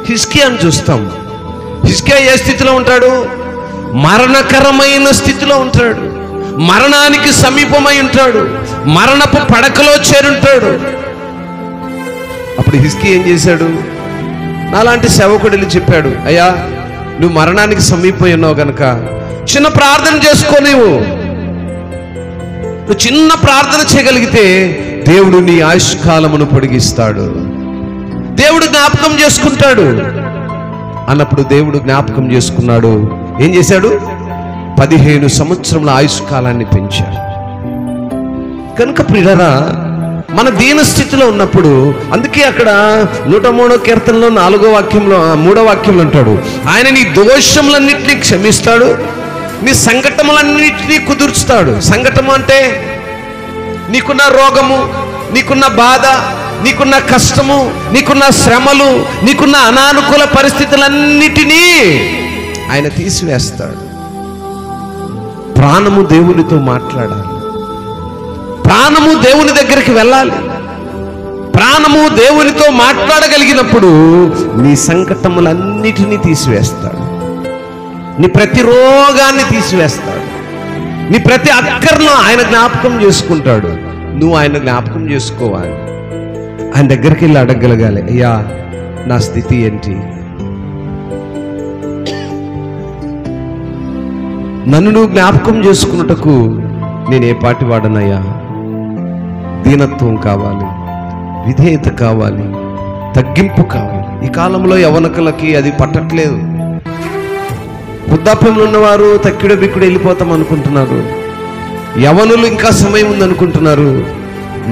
హిజ్కియాను చూస్తాం. హిజ్కియా ఏ స్థితిలో ఉంటాడు? మరణకరమైన స్థితిలో ఉంటాడు, మరణానికి సమీపమై ఉంటాడు, మరణపు పడకలో చేరుంటాడు. అప్పుడు హిజ్కియా ఏం చేశాడు? నాలాంటి సేవకుడిని చెప్పాడు, అయ్యా నువ్వు మరణానికి సమీపమై ఉన్నావు కనుక చిన్న ప్రార్థన చేసుకో. నువ్వు చిన్న ప్రార్థన చేయగలిగితే దేవుడు నీ ఆయుష్కాలమును పొడిగిస్తాడు, దేవుడు జ్ఞాపకం చేసుకుంటాడు అన్నప్పుడు దేవుడు జ్ఞాపకం చేసుకున్నాడు. ఏం చేశాడు? 15 సంవత్సరముల ఆయుష్కాలాన్ని పెంచాడు. కనుక ప్రియులారా, మన దీన స్థితిలో ఉన్నప్పుడు, అందుకే అక్కడ 103వ కీర్తనలో 4వ వాక్యంలో 3వ వాక్యంలో అంటాడు, ఆయన నీ దోషములన్నింటినీ క్షమిస్తాడు, నీ సంకటములన్నింటినీ కుదుర్చుతాడు. సంకటము అంటే నీకున్న రోగము, నీకున్న బాధ, నీకున్న కష్టము, నీకున్న శ్రమలు, నీకున్న అనానుకూల పరిస్థితులన్నిటినీ ఆయన తీసివేస్తాడు. ప్రాణము దేవునితో మాట్లాడాలి, ప్రాణము దేవుని దగ్గరికి వెళ్ళాలి. ప్రాణము దేవునితో మాట్లాడగలిగినప్పుడు నీ సంకటములన్నిటినీ తీసివేస్తాడు, నీ ప్రతి రోగాన్ని తీసివేస్తాడు, నీ ప్రతి అక్కర్ను ఆయన జ్ఞాపకం చేసుకుంటాడు. నువ్వు ఆయన జ్ఞాపకం చేసుకోవాలి, ఆయన దగ్గరికి వెళ్ళి అడగగలగాలి, అయ్యా నా స్థితి ఏంటి? నన్ను నువ్వు జ్ఞాపకం చేసుకున్నటకు నేను ఏ పాటి వాడనయ్యా? దీనత్వం కావాలి, విధేయత కావాలి, తగ్గింపు కావాలి. ఈ కాలంలో యవనకులకి అది పట్టట్లేదు. వృద్ధాప్యంలో ఉన్నవారు తక్కిడ బిక్కుడు వెళ్ళిపోతాం అనుకుంటున్నారు, యవనులు ఇంకా సమయం ఉందనుకుంటున్నారు,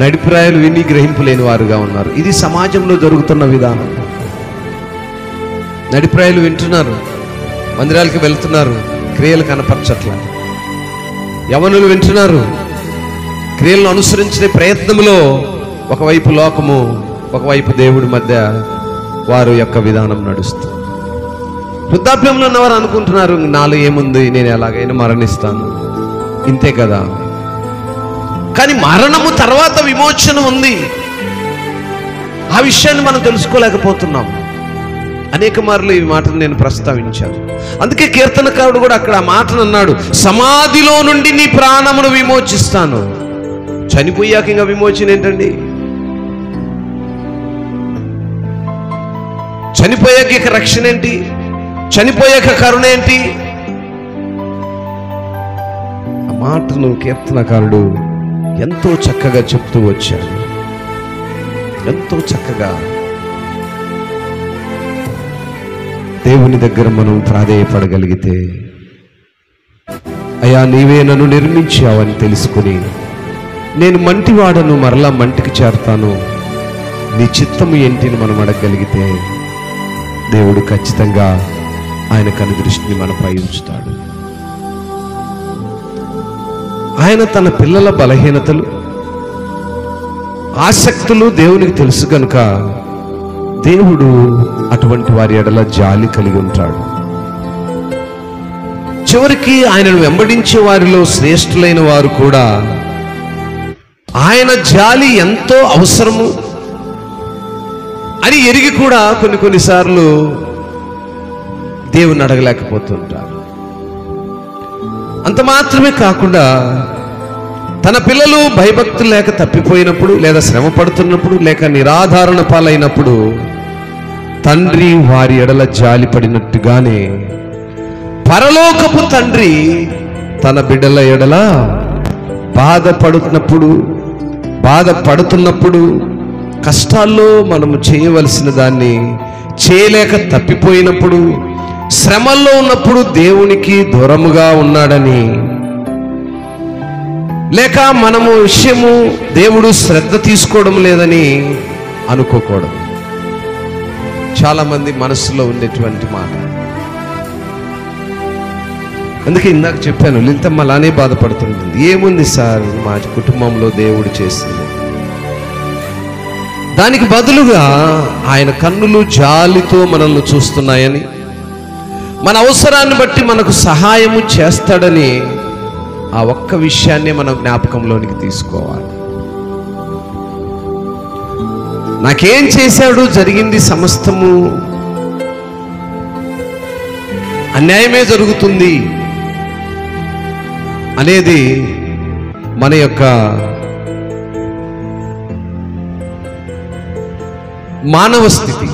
నడిప్రాయాలు విని గ్రహింపు లేని వారుగా ఉన్నారు. ఇది సమాజంలో జరుగుతున్న విధానం. నడిప్రాయాలు వింటున్నారు, మందిరాలకి వెళ్తున్నారు, క్రియలు కనపరచట్ల. యవనులు వింటున్నారు, క్రియలను అనుసరించే ప్రయత్నంలో ఒకవైపు లోకము, ఒకవైపు దేవుడి మధ్య వారు యొక్క విధానం నడుస్తుంది. వృద్ధాప్యంలో ఉన్నవారు అనుకుంటున్నారు, నాలో ఏముంది, నేను ఎలాగైనా మరణిస్తాను, ఇంతే కదా. కానీ మరణము తర్వాత విమోచన ఉంది. ఆ విషయాన్ని మనం తెలుసుకోలేకపోతున్నాం. అనేక మార్లు ఈ మాటను నేను ప్రస్తావించాను. అందుకే కీర్తనకారుడు కూడా అక్కడ ఆ మాటను అన్నాడు, సమాధిలో నుండి నీ ప్రాణమును విమోచిస్తాను. చనిపోయాక ఇంకా విమోచన ఏంటండి? చనిపోయాక ఇక రక్షణ ఏంటి? చనిపోయాక కరుణ ఏంటి? ఆ మాటను కీర్తనకారుడు ఎంతో చక్కగా చెప్తూ వచ్చాడు, ఎంతో చక్కగా. దేవుని దగ్గర మనం ప్రాధేయపడగలిగితే, అయ్యా నీవే నన్ను నిర్మించావని తెలుసుకుని, నేను మంటివాడను మరలా మంటికి చేరతాను, నీ చిత్తము ఏంటిని మనం అడగగలిగితే దేవుడు ఖచ్చితంగా ఆయన కనుదృష్టిని మనపై ఉంచుతాడు. ఆయన తన పిల్లల బలహీనతలు, ఆసక్తులు దేవునికి తెలుసు కనుక దేవుడు అటువంటి వారి ఎడల జాలి కలిగి ఉంటాడు. చివరికి ఆయనను వెంబడించే వారిలో శ్రేష్ఠులైన వారు కూడా ఆయన జాలి ఎంతో అవసరము అని ఎరిగి కూడా కొన్నిసార్లు దేవుని అడగలేకపోతుంటారు. అంత మాత్రమే కాకుండా తన పిల్లలు భయభక్తులు లేక తప్పిపోయినప్పుడు, లేదా శ్రమ పడుతున్నప్పుడు, లేక నిరాధారణ పాలైనప్పుడు తండ్రి వారి ఎడల జాలి పడినట్టుగానే పరలోకపు తండ్రి తన బిడ్డల ఎడల బాధపడుతున్నప్పుడు కష్టాల్లో మనము చేయవలసిన దాన్ని చేయలేక తప్పిపోయినప్పుడు, శ్రమల్లో ఉన్నప్పుడు దేవునికి దూరముగా ఉన్నాడని, లేక మనము విషయము దేవుడు శ్రద్ధ తీసుకోవడం లేదని అనుకోకూడదు. చాలా మంది మనసులో ఉండేటువంటి మాట. అందుకే ఇందాక చెప్పాను, లలితమ్మ అలానే బాధపడుతుంటుంది. ఏముంది సార్ మా కుటుంబంలో దేవుడు చేసింది? దానికి బదులుగా ఆయన కన్నులు జాలితో మనల్ని చూస్తున్నాయని, మన అవసరాన్ని బట్టి మనకు సహాయము చేస్తాడని ఆ ఒక్క విషయాన్ని మనం జ్ఞాపకంలోనికి తీసుకోవాలి. నాకేం చేశాడు, జరిగింది సమస్తము అన్యాయమే జరుగుతుంది అనేది మన యొక్క మానవ స్థితి.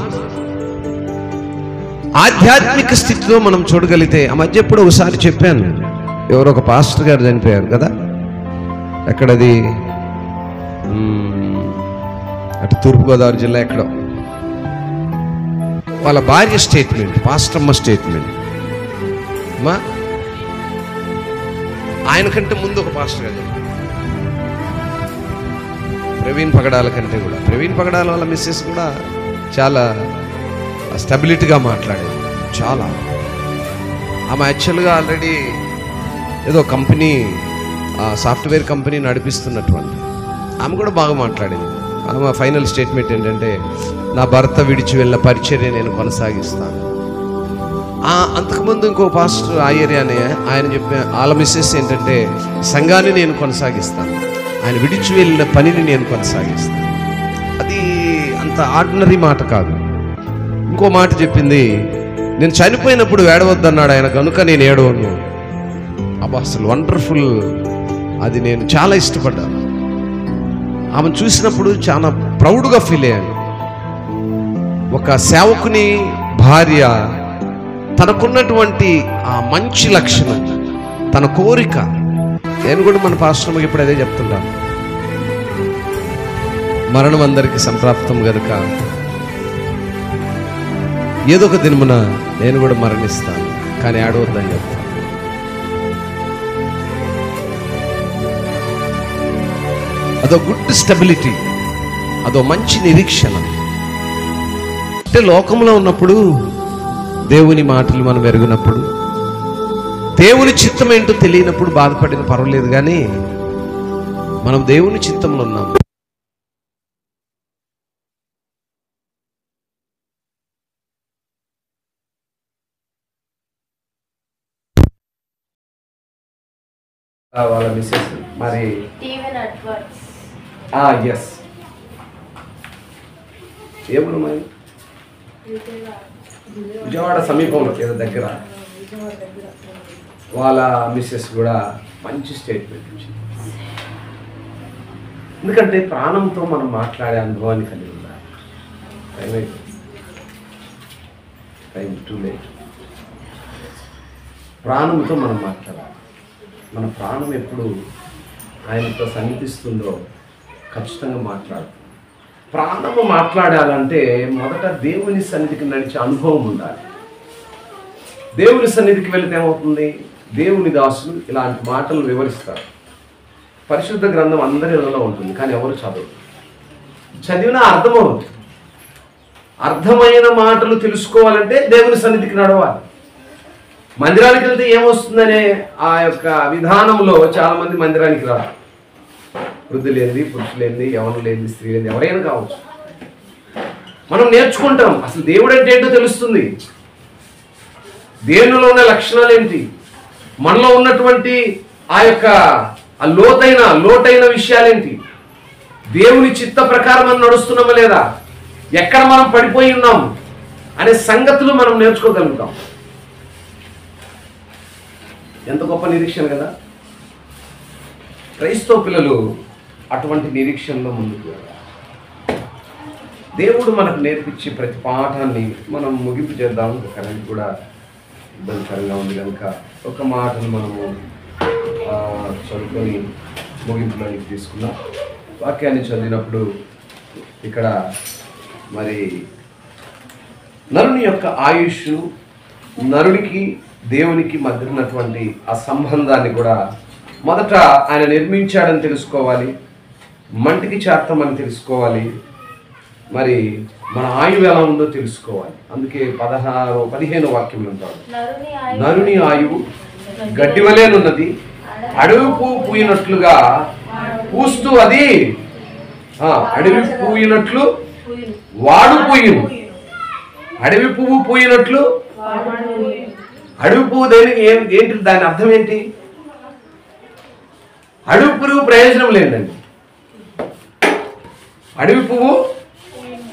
ఆధ్యాత్మిక స్థితిలో మనం చూడగలిగితే, ఆ మధ్య ఎప్పుడు ఒకసారి చెప్పాను, ఎవరో ఒక పాస్టర్ గారు చనిపోయారు కదా, ఎక్కడది అటు తూర్పుగోదావరి జిల్లా ఎక్కడో. వాళ్ళ భార్య స్టేట్మెంట్, పాస్టమ్మ స్టేట్మెంట్, మా ఆయన కంటే ముందు ఒక పాస్టర్ గారు, ప్రవీణ్ పగడాల కంటే కూడా, ప్రవీణ్ పగడాల వాళ్ళ మిస్సెస్ కూడా చాలా స్టెబిలిటీగా మాట్లాడేది. చాలా ఆమె యాక్చువల్గా ఆల్రెడీ ఏదో కంపెనీ, సాఫ్ట్వేర్ కంపెనీ నడిపిస్తున్నటువంటి ఆమె కూడా బాగా మాట్లాడింది. ఆమె ఫైనల్ స్టేట్మెంట్ ఏంటంటే, నా భర్త విడిచి వెళ్ళిన పరిచర్య నేను కొనసాగిస్తాను. అంతకుముందు ఇంకో పాస్టర్ ఆయర్యానే ఆయన చెప్పే వాళ్ళ మిస్సెస్ ఏంటంటే, సంఘాన్ని నేను కొనసాగిస్తాను, ఆయన విడిచి వెళ్ళిన పనిని నేను కొనసాగిస్తాను. అది అంత ఆర్డినరీ మాట కాదు. ఇంకో మాట చెప్పింది, నేను చనిపోయినప్పుడు ఏడవద్దన్నాడు ఆయన, కనుక నేను ఏడవను. అబ్బా అసలు వండర్ఫుల్. అది నేను చాలా ఇష్టపడ్డాను. ఆమెను చూసినప్పుడు చాలా ప్రౌడ్గా ఫీల్ అయ్యాను. ఒక సేవకుని భార్య తనకున్నటువంటి ఆ మంచి లక్షణం, తన కోరిక. నేను కూడా మన పాస్టర్కి ఇప్పుడు అదే చెప్తుంటాను, మరణం అందరికీ సంప్రాప్తం కనుక ఏదో ఒక దినమున నేను కూడా మరణిస్తాను, కానీ ఆడవద్దని చెప్తాను. అదో గుడ్ స్టెబిలిటీ, అదో మంచి నిరీక్షణ. అంటే లోకంలో ఉన్నప్పుడు దేవుని మాటలు మనం ఎరుగునప్పుడు, దేవుని చిత్తం ఏంటో తెలియనప్పుడు బాధపడిన పర్వాలేదు, కానీ మనం దేవుని చిత్తంలో ఉన్నాం. వాళ్ళ మిస్సెస్ మరి ఎస్ ఏమన్నా మరి విజయవాడ సమీపంలో ఏదో దగ్గర వాళ్ళ మిస్సెస్ కూడా మంచి స్టేట్మెంట్ ఇచ్చింది. ఎందుకంటే ప్రాణంతో మనం మాట్లాడే అనుభవాన్ని కలిగి ఉండాలి. Time too late. ప్రాణంతో మనం మాట్లాడాలి. మన ప్రాణం ఎప్పుడు ఆయనతో సన్నిధిస్తుందో ఖచ్చితంగా మాట్లాడుతుంది. ప్రాణము మాట్లాడాలంటే మొదట దేవుని సన్నిధికి నడిచే అనుభవం ఉండాలి. దేవుని సన్నిధికి వెళితే ఏమవుతుంది, దేవుని దాసులు ఇలాంటి మాటలు వివరిస్తారు. పరిశుద్ధ గ్రంథం అందరిలో ఉంటుంది, కానీ ఎవరు చదివినా అర్థమవుతుంది. అర్థమైన మాటలు తెలుసుకోవాలంటే దేవుని సన్నిధికి నడవాలి. మందిరానికి వెళ్తే ఏమొస్తుందనే ఆ యొక్క విధానంలో చాలామంది మందిరానికి రారు. వృద్ధులేంది, పురుషులేంది, యవనులేంది, స్త్రీలేంది, ఎవరైనా కావచ్చు. మనం నేర్చుకుంటాం. అసలు దేవుడు అంటే ఏంటో తెలుస్తుంది. దేవునిలో ఉన్న లక్షణాలు ఏంటి, మనలో ఉన్నటువంటి ఆ యొక్క లోతైన విషయాలేంటి, దేవుని చిత్త ప్రకారం మనం నడుస్తున్నామా లేదా, ఎక్కడ మనం పడిపోయి ఉన్నాం అనే సంగతులు మనం నేర్చుకోగలుగుతాం. ఎంత గొప్ప నిరీక్షణ కదా. క్రైస్తవ పిల్లలు అటువంటి నిరీక్షణలో ముందుకు వెళ్ళాలి. దేవుడు మనకు నేర్పించే ప్రతి పాఠాన్ని మనం ముగింపు చేద్దాం. కరెంట్ కూడా ఇబ్బందికరంగా ఉంది కనుక ఒక మాటను మనము చదువుకొని ముగింపులోనికి తీసుకున్నాం. వాక్యాన్ని చదివినప్పుడు ఇక్కడ మరి నరుని యొక్క ఆయుష్, నరుడికి దేవునికి మధ్య ఉన్నటువంటి ఆ సంబంధాన్ని కూడా మొదట ఆయన నిర్మించాడని తెలుసుకోవాలి, మంటికి చేస్తామని తెలుసుకోవాలి, మరి మన ఆయువు ఎలా ఉందో తెలుసుకోవాలి. అందుకే 15 వాక్యం ఉంటాడు. నరుని ఆయువు గడ్డి వలెనున్నది, అడవి పువ్వు పూయినట్లుగా పూస్తూ అది అడవి పూయినట్లు వాడు పూయును. అడవి పువ్వు పూయినట్లు, అడవి పువ్వు దేనికి ఏంటి, దాని అర్థం ఏంటి? అడవి పువ్వు ప్రయోజనం లేదండి. అడవి పువ్వు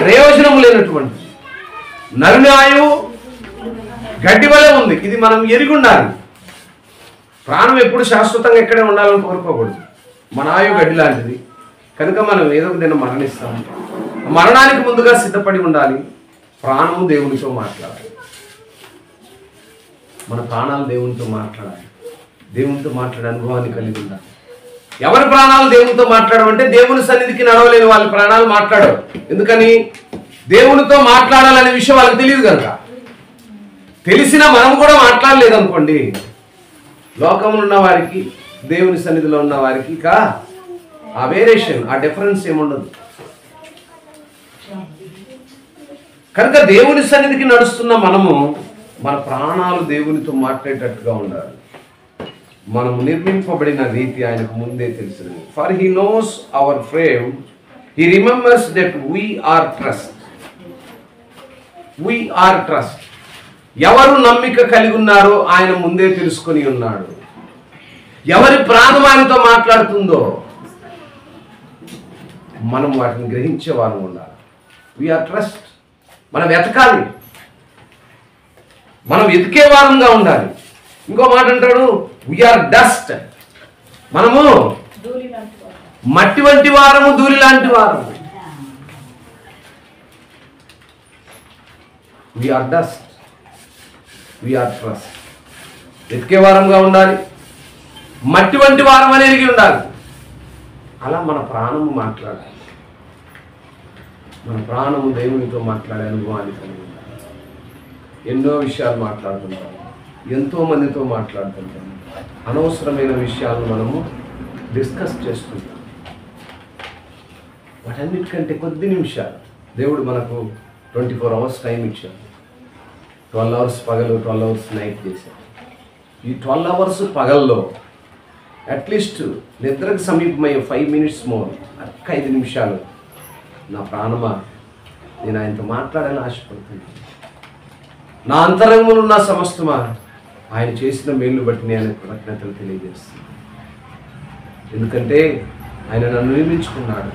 ప్రయోజనం లేనటువంటి నరుని ఆయువు గడ్డి వలె ఉంది. ఇది మనం ఎరిగి ఉండాలి. ప్రాణం ఎప్పుడు శాశ్వతంగా ఎక్కడే ఉండాలని కోరుకోకూడదు. మన ఆయువు గడ్డి లాంటిది కనుక మనం ఏదో ఒక దినం మరణిస్తాం. మరణానికి ముందుగా సిద్ధపడి ఉండాలి. ప్రాణము దేవునితో మాట్లాడాలి. మన ప్రాణాలు దేవునితో మాట్లాడాలి. దేవునితో మాట్లాడే అనుభవాన్ని కలిగి ఉండాలి. ఎవరి ప్రాణాలు దేవునితో మాట్లాడమంటే దేవుని సన్నిధికి నడవలేని వాళ్ళ ప్రాణాలు మాట్లాడవు. ఎందుకని? దేవునితో మాట్లాడాలనే విషయం వాళ్ళకి తెలియదు కనుక. తెలిసినా మనం కూడా మాట్లాడలేదు అనుకోండి, లోకంలో ఉన్న వారికి దేవుని సన్నిధిలో ఉన్న వారికి ఆ వేరియేషన్, ఆ డిఫరెన్స్ ఏముండదు. కనుక దేవుని సన్నిధికి నడుస్తున్న మనము మన ప్రాణాలు దేవునితో మాట్లాడేటట్టుగా ఉండాలి. మనము నిర్మింపబడిన రీతి ఆయనకు ముందే తెలిసినది. For he knows our frame, he remembers that we are dust. ఎవరు నమ్మిక కలిగి ఉన్నారో ఆయన ముందే తెలుసుకొని ఉన్నాడు. ఎవరి ప్రాణం ఆయనతో మాట్లాడుతుందో మనం వాటిని గ్రహించే వారు ఉండాలి. We are dust. మనం వెతకాలి, మనం వెతికే వారంగా ఉండాలి. ఇంకో మాట అంటాడు, వీఆర్ డస్ట్. మనము మట్టి వంటి వారము, ధూళి లాంటి వారము. We are dust, we are dust. వెతికే వారంగా ఉండాలి, మట్టి వంటి వారం అని ఎరిగి ఉండాలి. అలా మన ప్రాణము మాట్లాడాలి. మన ప్రాణము దేవునితో మాట్లాడే అనుభవాన్ని కలిగి ఉండాలి. ఎన్నో విషయాలు మాట్లాడుతుంటాము, ఎంతో మందితో మాట్లాడుతుంటాము. అనవసరమైన విషయాలను మనము డిస్కస్ చేస్తుంటాం. వాటన్నిటికంటే కొద్ది నిమిషాలు దేవుడు మనకు 24 hours టైం ఇచ్చాడు. 12 hours పగలు, 12 hours నైట్ చేశాడు. ఈ 12 hours పగల్లో అట్లీస్ట్ నిద్రకు సమీపమయ్యే 5 minutes మోర్, 5 నిమిషాలు నా ప్రాణమా నేను ఆయనతో మాట్లాడాలని ఆశపడుతున్నాను. నా అంతరంగంలో ఉన్న సమస్తమా ఆయన చేసిన మేలు బట్టి నేను కృతజ్ఞతలు తెలియజేస్తాను. ఎందుకంటే ఆయన నన్ను నిర్మించుకున్నాడు,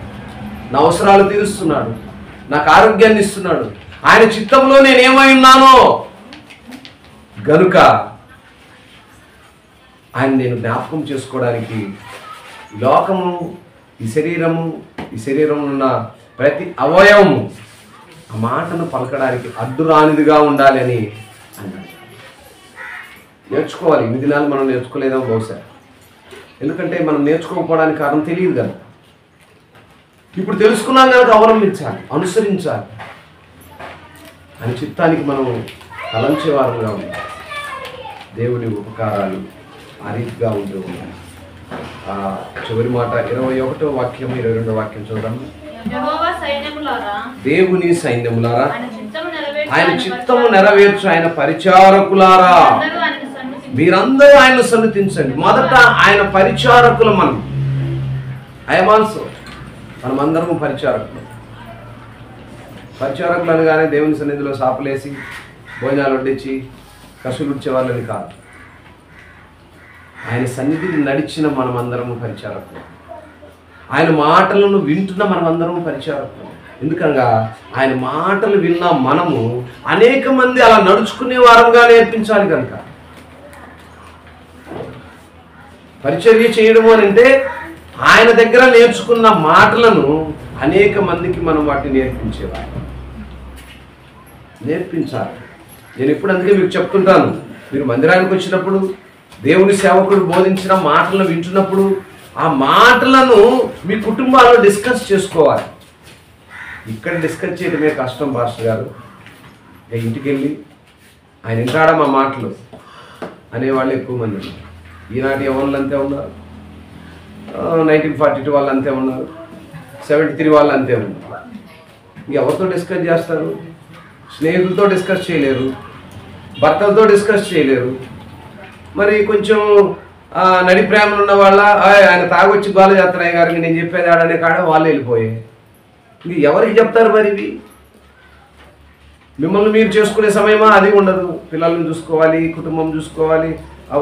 నా అవసరాలు తీరుస్తున్నాడు, నాకు ఆరోగ్యాన్ని ఇస్తున్నాడు. ఆయన చిత్తంలో నేనేమై ఉన్నానో గనుక ఆయన నేను జ్ఞాపకం చేసుకోవడానికి లోకము, ఈ శరీరంలో ఉన్న ప్రతి అవయవము ఆ మాటను పలకడానికి అడ్డురానిదిగా ఉండాలి అని అన్నాడు. నేర్చుకోవాలి. ఇన్ని దినాలు మనం నేర్చుకోలేదేమో బహుశా. ఎందుకంటే మనం నేర్చుకోకపోవడానికి కారణం తెలియదు కదా. ఇప్పుడు తెలుసుకున్నాం కనుక అవలంబించాలి, అనుసరించాలి. అని చిత్తానికి మనం తలంచేవారుగా ఉండాలి. దేవుని ఉపకారాలు ఆ రీతిగా ఉంటూ ఉన్నాయి. చివరి మాట 21వ వాక్యం, 22వ వాక్యం చూద్దాం. దేవుని సైన్యములారా, ఆయన చిత్తము నెరవేర్చు ఆయన పరిచారకులారా, మీరందరూ ఆయన సన్నిధించండి. మొదట ఆయన పరిచారకులు. మనం ఐఎమ్ ఆల్సో, మనమందరము పరిచారకులు. పరిచారకులు అనగానే దేవుని సన్నిధిలో సాపులేసి భోజనాలు వడ్డించి కసులు ఉడ్చేవాళ్ళని కాదు. ఆయన సన్నిధిని నడిచిన మనమందరము పరిచారకులు. ఆయన మాటలను వింటున్న మనమందరము పరిచారకులు. ఎందుకనగా ఆయన మాటలు విన్న మనము అనేక మంది అలా నడుచుకునే వారంగా నేర్పించాలి కనుక. పరిచర్య చేయడం అని అంటే ఆయన దగ్గర నేర్చుకున్న మాటలను అనేక మందికి మనం వాటిని నేర్పించాలి. నేను ఎప్పుడు అందుకే మీకు చెప్తుంటాను, మీరు మందిరానికి వచ్చినప్పుడు దేవుని సేవకుడు బోధించిన మాటలను వింటున్నప్పుడు ఆ మాటలను మీ కుటుంబాల్లో డిస్కస్ చేసుకోవాలి. ఇక్కడ డిస్కస్ చేయడమే కష్టం పాస్టర్ గారు. ఇంటికి వెళ్ళి ఆయన ఇంటాడా మా మాటలు అనేవాళ్ళు ఎక్కువ మంది ఉన్నారు. ఈనాటి యవనులు అంతే ఉన్నారు, 1942 వాళ్ళు అంతే ఉన్నారు, 73 వాళ్ళు అంతే ఉన్నారు. ఎవరితో డిస్కస్ చేస్తారు? స్నేహితులతో డిస్కస్ చేయలేరు, భర్తలతో డిస్కస్ చేయలేరు. మరి కొంచెం నడి ప్రేమలు ఉన్న వాళ్ళ ఆయన తాగొచ్చి గోల చేస్తున్నాయి గారికి నేను చెప్పేది ఆడనే కాడ వాళ్ళు వెళ్ళిపోయాయి. ఇంక ఎవరికి చెప్తారు మరి ఇవి? మిమ్మల్ని మీరు చేసుకునే సమయమా? అది ఉండదు. పిల్లల్ని చూసుకోవాలి, కుటుంబం చూసుకోవాలి,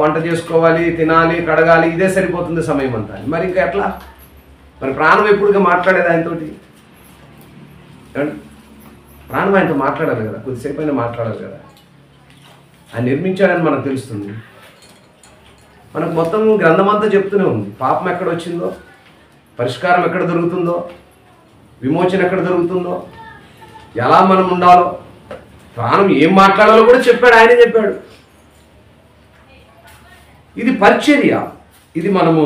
వంట చేసుకోవాలి, తినాలి, కడగాలి, ఇదే సరిపోతుంది సమయం అంతా. మరి ఇంకా ఎట్లా? మరి ప్రాణం ఎప్పుడుగా మాట్లాడేది ఆయనతోటి? ప్రాణం ఆయనతో మాట్లాడాలి కదా, కొద్దిసేపు అయినా మాట్లాడాలి కదా. ఆయన నిర్మించాడని మనకు తెలుస్తుంది. మనకు మొత్తం గ్రంథం అంతా చెప్తూనే ఉంది. పాపం ఎక్కడ వచ్చిందో, పరిష్కారం ఎక్కడ దొరుకుతుందో, విమోచన ఎక్కడ దొరుకుతుందో, ఎలా మనం ఉండాలో, ప్రాణం ఏం మాట్లాడాలో కూడా చెప్పాడు. ఆయనే చెప్పాడు. ఇది పరిచర్య. ఇది మనము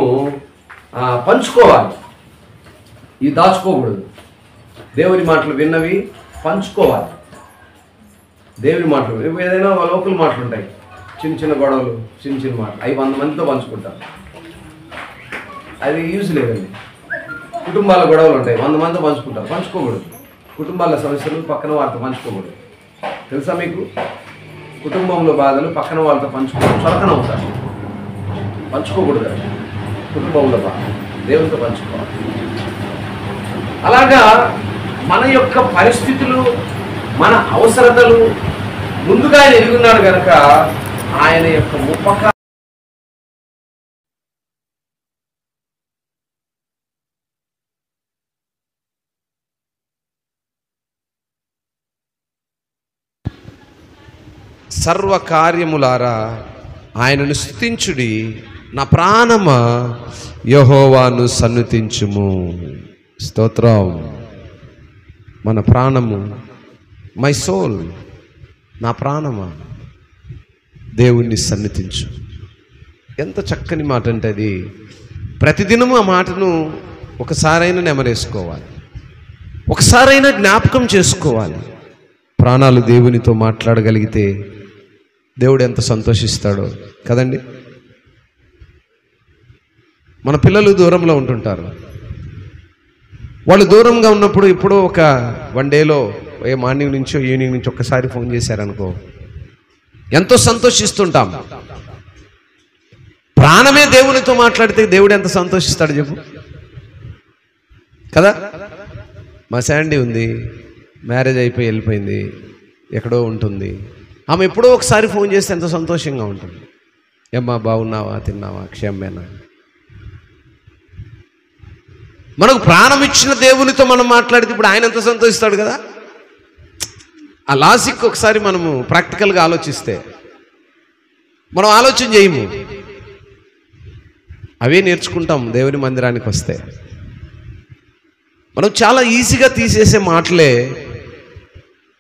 పంచుకోవాలి. ఇది దాచుకోకూడదు. దేవుని మాటలు విన్నవి పంచుకోవాలి. దేవుని మాటలు ఏదైనా లోకల్ మాటలు ఉంటాయి, చిన్న చిన్న గొడవలు, చిన్న చిన్న మాటలు, అవి 100 మందితో పంచుకుంటారు. అది యూజ్ లేదండి. కుటుంబాల గొడవలు ఉంటాయి, 100 మందితో పంచుకుంటారు. పంచుకోకూడదు. కుటుంబాల సమస్యలు పక్కన వాళ్ళతో పంచుకోకూడదు. తెలుసా మీకు? కుటుంబంలో బాధలు పక్కన వాళ్ళతో పంచుకోవడం చులకన అవుతారు. పంచుకోకూడదు. కుటుంబంలో బాధ దేవునితో పంచుకోవాలి. అలాగా మన యొక్క పరిస్థితులు, మన అవసరతలు ముందుగా ఆయన ఎరుగున్నాడు కనుక ఆయన యొక్క ఉపకారం సర్వకార్యములారా ఆయనను స్తుతించుడి, నా ప్రాణమా యెహోవాను సన్నుతించుము. స్తోత్రం. మన ప్రాణము, మై సోల్, నా ప్రాణమా దేవుణ్ణి సన్నిధించు. ఎంత చక్కని మాట అంటే అది. ప్రతిదినము ఆ మాటను ఒకసారైనా నెమరేసుకోవాలి, ఒకసారైనా జ్ఞాపకం చేసుకోవాలి. ప్రాణాలు దేవునితో మాట్లాడగలిగితే దేవుడు ఎంత సంతోషిస్తాడో కదండి. మన పిల్లలు దూరంలో ఉంటుంటారు. వాళ్ళు దూరంగా ఉన్నప్పుడు ఎప్పుడో ఒక 1 డేలో ఏ మార్నింగ్ నుంచో ఈవినింగ్ నుంచి ఒక్కసారి ఫోన్ చేశారనుకో, ఎంతో సంతోషిస్తుంటాం. ప్రాణమే దేవునితో మాట్లాడితే దేవుడు ఎంత సంతోషిస్తాడు చెప్పు కదా. మా శాండీ ఉంది, మ్యారేజ్ అయిపోయి వెళ్ళిపోయింది, ఎక్కడో ఉంటుంది. ఆమె ఎప్పుడో ఒకసారి ఫోన్ చేస్తే ఎంత సంతోషంగా ఉంటుంది. ఏమ్మా బాగున్నావా, తిన్నావా, క్షేమేనా? మనకు ప్రాణం ఇచ్చిన దేవునితో మనం మాట్లాడితే ఇప్పుడు ఆయన ఎంత సంతోషిస్తాడు కదా. ఆ లాజిక్ ఒకసారి మనము ప్రాక్టికల్గా ఆలోచిస్తే, మనం ఆలోచన చేయము, అవే నేర్చుకుంటాం దేవుని మందిరానికి వస్తే. మనం చాలా ఈజీగా తీసేసే మాటలే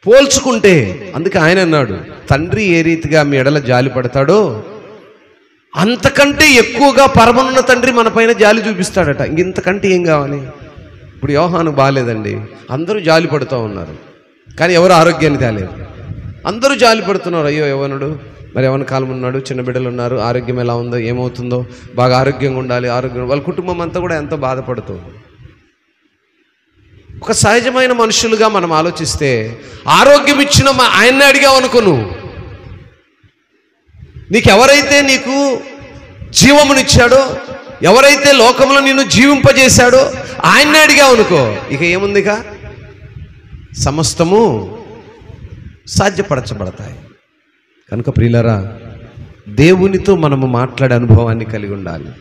పోల్చుకుంటే, అందుకే ఆయన అన్నాడు, తండ్రి ఏ రీతిగా మీ ఎడల జాలి పడతాడో అంతకంటే ఎక్కువగా పరమనున్న తండ్రి మన పైన జాలి చూపిస్తాడట. ఇంతకంటే ఏం కావాలి? ఇప్పుడు యోహాను బాగాలేదండి, అందరూ జాలి పడుతూ ఉన్నారు, కానీ ఎవరు ఆరోగ్యాన్ని తేలేదు. అందరూ జాలి పడుతున్నారు. అయ్యో యవ్వనుడు, మరి యవ్వన కాలం ఉన్నాడు, చిన్న బిడ్డలు ఉన్నారు, ఆరోగ్యం ఎలా ఉందో, ఏమవుతుందో, బాగా ఆరోగ్యంగా ఉండాలి, వాళ్ళ కుటుంబం అంతా కూడా ఎంతో బాధపడుతుంది. ఒక సహజమైన మనుషులుగా మనం ఆలోచిస్తే, ఆరోగ్యం ఇచ్చిన ఆయన్ని అడిగావు అనుకో, నీకెవరైతే నీకు జీవమునిచ్చాడో, ఎవరైతే లోకంలో నిన్ను జీవింపజేశాడో ఆయన్నే అడిగావు అనుకో, ఇక ఏముందిగా సమస్తము సాధ్యపరచబడతాయి. కనుక ప్రియులారా, దేవునితో మనము మాట్లాడే అనుభవాన్ని కలిగి ఉండాలి.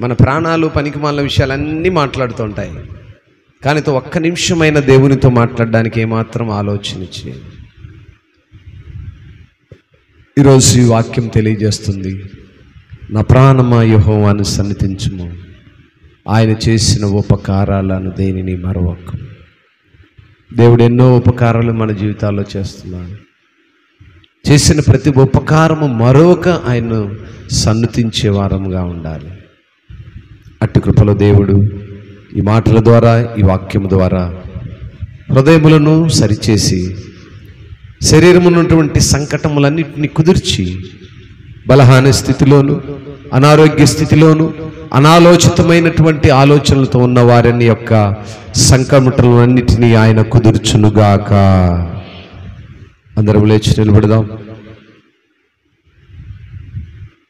మన ప్రాణాలు పనికిమాలిన విషయాలన్నీ మాట్లాడుతూ ఉంటాయి, కానీ ఒక్క నిమిషమైన దేవునితో మాట్లాడడానికి ఏమాత్రం ఆలోచన చేయాలి. ఈరోజు ఈ వాక్యం తెలియజేస్తుంది, నా ప్రాణమా యెహోవాను సన్నిధించుము, ఆయన చేసిన ఉపకారాలను దేనిని మరవకు. దేవుడు ఎన్నో ఉపకారాలు మన జీవితాల్లో చేస్తున్నాడు. చేసిన ప్రతి ఉపకారము మరొక ఆయన్ను సన్నుతించే వారముగా ఉండాలి. అట్టి కృపలో దేవుడు ఈ మాటల ద్వారా, ఈ వాక్యము ద్వారా హృదయములను సరిచేసి శరీరమున్నటువంటి సంకటములన్నింటినీ కుదిర్చి బలహీన స్థితిలోను, అనారోగ్య స్థితిలోను, అనాలోచితమైనటువంటి ఆలోచనలతో ఉన్న వారిని యొక్క సంకటములన్నిటినీ ఆయన కుదుర్చునుగాక. అందరం లేచి నిలబడదాం,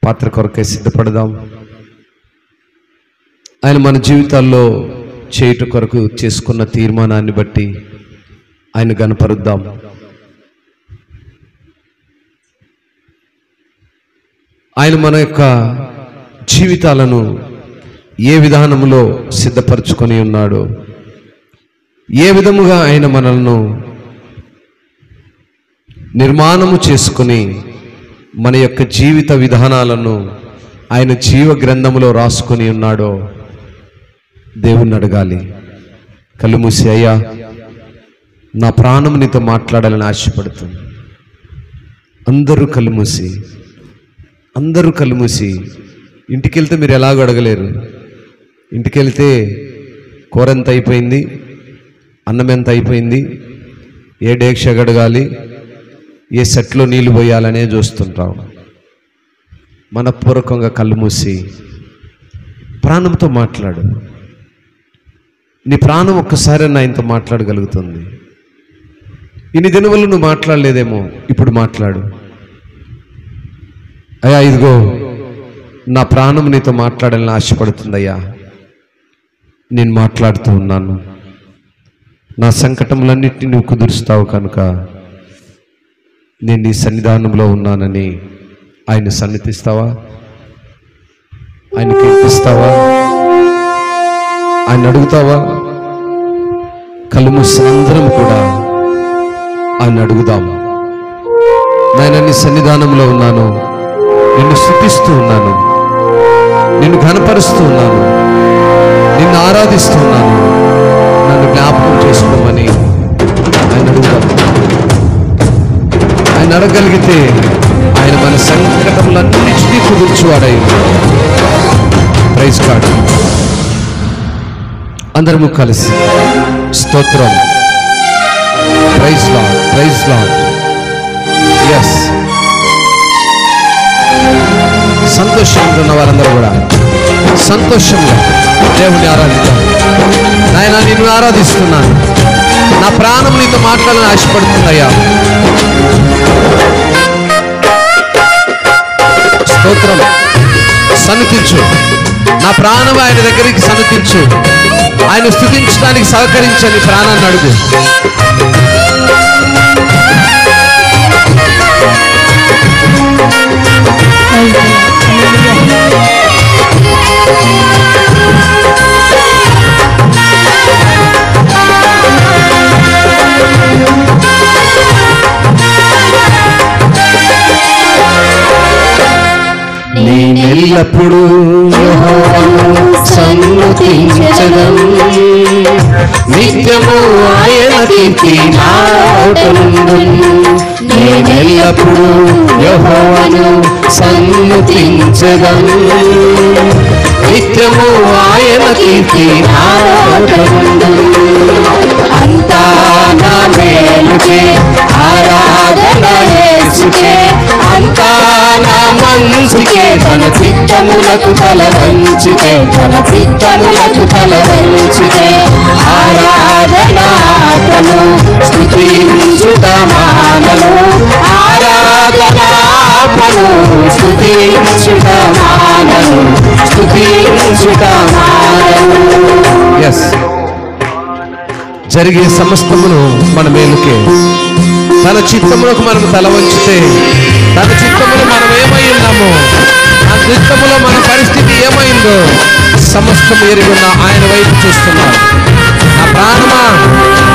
పాత్ర కొరకై సిద్ధపడదాం. ఆయన మన జీవితాల్లో చేయుట కొరకు చేసుకున్న తీర్మానాన్ని బట్టి ఆయన గణపరుద్దాం. ఆయన మన యొక్క జీవితాలను ఏ విధానంలో సిద్ధపరచుకొని ఉన్నాడో, ఏ విధముగా ఆయన మనల్ని నిర్మాణము చేసుకుని మన యొక్క జీవిత విధానాలను ఆయన జీవ గ్రంథములో రాసుకొని ఉన్నాడో దేవుణ్ణి అడగాలి. కళ్ళు మూసి, అయ్యా నా ప్రాణం నీతో మాట్లాడాలని ఆశపడుతుంది. అందరూ కళ్ళు మూసి ఇంటికి వెళ్తే మీరు ఎలాగో అడగలేరు. ఇంటికి వెళ్తే కూర ఎంత అయిపోయింది, అన్నం ఎంత అయిపోయింది, ఏ డేక్ష గడగాలి, ఏ సెట్లో నీళ్లు పోయాలనే చూస్తుంటాం. మనపూర్వకంగా కళ్ళు మూసి ప్రాణంతో మాట్లాడు. నీ ప్రాణం ఒక్కసారి ఆయనతో మాట్లాడగలుగుతుంది. ఇన్ని దినములు నువ్వు మాట్లాడలేదేమో, ఇప్పుడు మాట్లాడు. అయ్యా ఇదిగో నా ప్రాణం నీతో మాట్లాడాలని ఆశపడుతుందయ్యా, నేను మాట్లాడుతూ ఉన్నాను. నా సంకటములన్నిటినీ నువ్వు కుదురుస్తావు కనుక నేను నీ సన్నిధానంలో ఉన్నానని ఆయన సన్నిధిస్తావా? ఆయనకి ఇస్తావా? ఆయన అడుగుతావా? కళ్ళు మూసిన అందరం కూడా ఆయన అడుగుదాం. నాయన నీ సన్నిధానంలో ఉన్నాను, నిన్ను స్తుతిస్తూ ఉన్నాను, నిన్ను ఘనపరుస్తూ ఉన్నాను, నిన్ను ఆరాధిస్తూ ఉన్నాను, నన్ను జ్ఞాపకం చేసుకోమని ఆయన అడుగుదాం. ఆయన అడగలిగితే ఆయన మన సంకటములన్నిటినీ కుదుర్చువాడై ప్రైజ్ గాడ్. అందరము కలిసి స్తోత్రం, praise Lord, praise Lord. Yes, సంతోషంగా ఉన్న వారందరూ కూడా సంతోషంగా దేవుని ఆరాధిద్దాం. నాయన నిన్ను ఆరాధిస్తున్నాను, నా ప్రాణం నీతో మాట్లాడాలని ఆశపడుతుందయ్యా. స్తోత్రం, సన్నిధించు, నా ప్రాణం ఆయన దగ్గరికి సన్నిధించు. ఆయన స్తుతించడానికి సహకరించని ప్రాణాన్ని అడుగు. నేనెల్లప్పుడూ యెహోవాను సన్నుతించెదను, నిత్యము ఆయన కీర్తి నా నోట నుండును. నేనెల్లప్పుడూ యెహోవాను సన్నుతించెదను, నిత్యము ఆయన కీర్తి నా నోట నుండును. అంతా నా మేలుకే, ఆరాధన యేసుకే, అంతా నా మంచికే, తన చిత్తములకు తల వంచితే, తన చిత్తములకు తల వంచితే, ఆరాధనాత్మను స్తుతించుట మానను, ఆరాధనాత్మను స్తుతించుట మానను, స్తుతించుట మానను. జరిగే సమస్తమును మన మేలుకే. తన చిత్తములకు మనం తల వంచితే, తన చిత్తములో మనం ఏమై ఉన్నామో, ఆ చిత్తములో మన పరిస్థితి ఏమైందో సమస్తము ఎరిగి ఉన్న ఆయన వైపు చూస్తున్నాడు. నా ప్రాణమా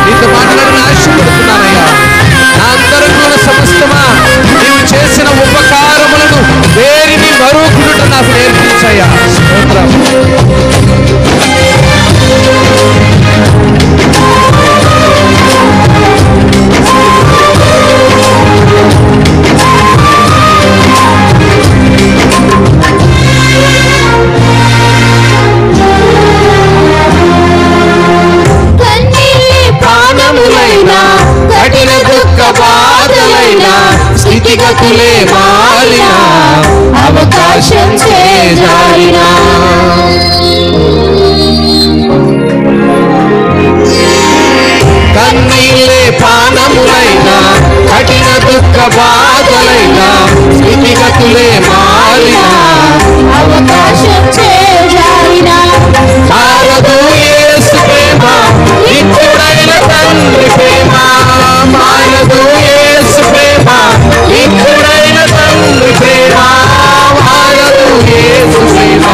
నీతో మాట్లాడిన ఆశపడుతున్నానయ్యా. నా అంతరంగ సమస్తమా నీవు చేసిన ఉపకారములను వేరిని మరొకటి నాకు నేర్పించయ్యా. స్తోత్రం. కఠిన దుఃఖ బాధలైనా స్థితిగతులే మారినా అవకాశం చేజారినా కన్నీళ్ళే పానములైనా కఠిన దుఃఖ బాధలైనా స్థితిగతులే మారినా అవకాశం చేజారినా మారదు యేసు ప్రేమ నిత్యుడైన తండ్రి ప్రేమ. మారదు యేసు ప్రేమ నిత్యుడైన తండ్రి ప్రేమ. మారదు యేసు ప్రేమ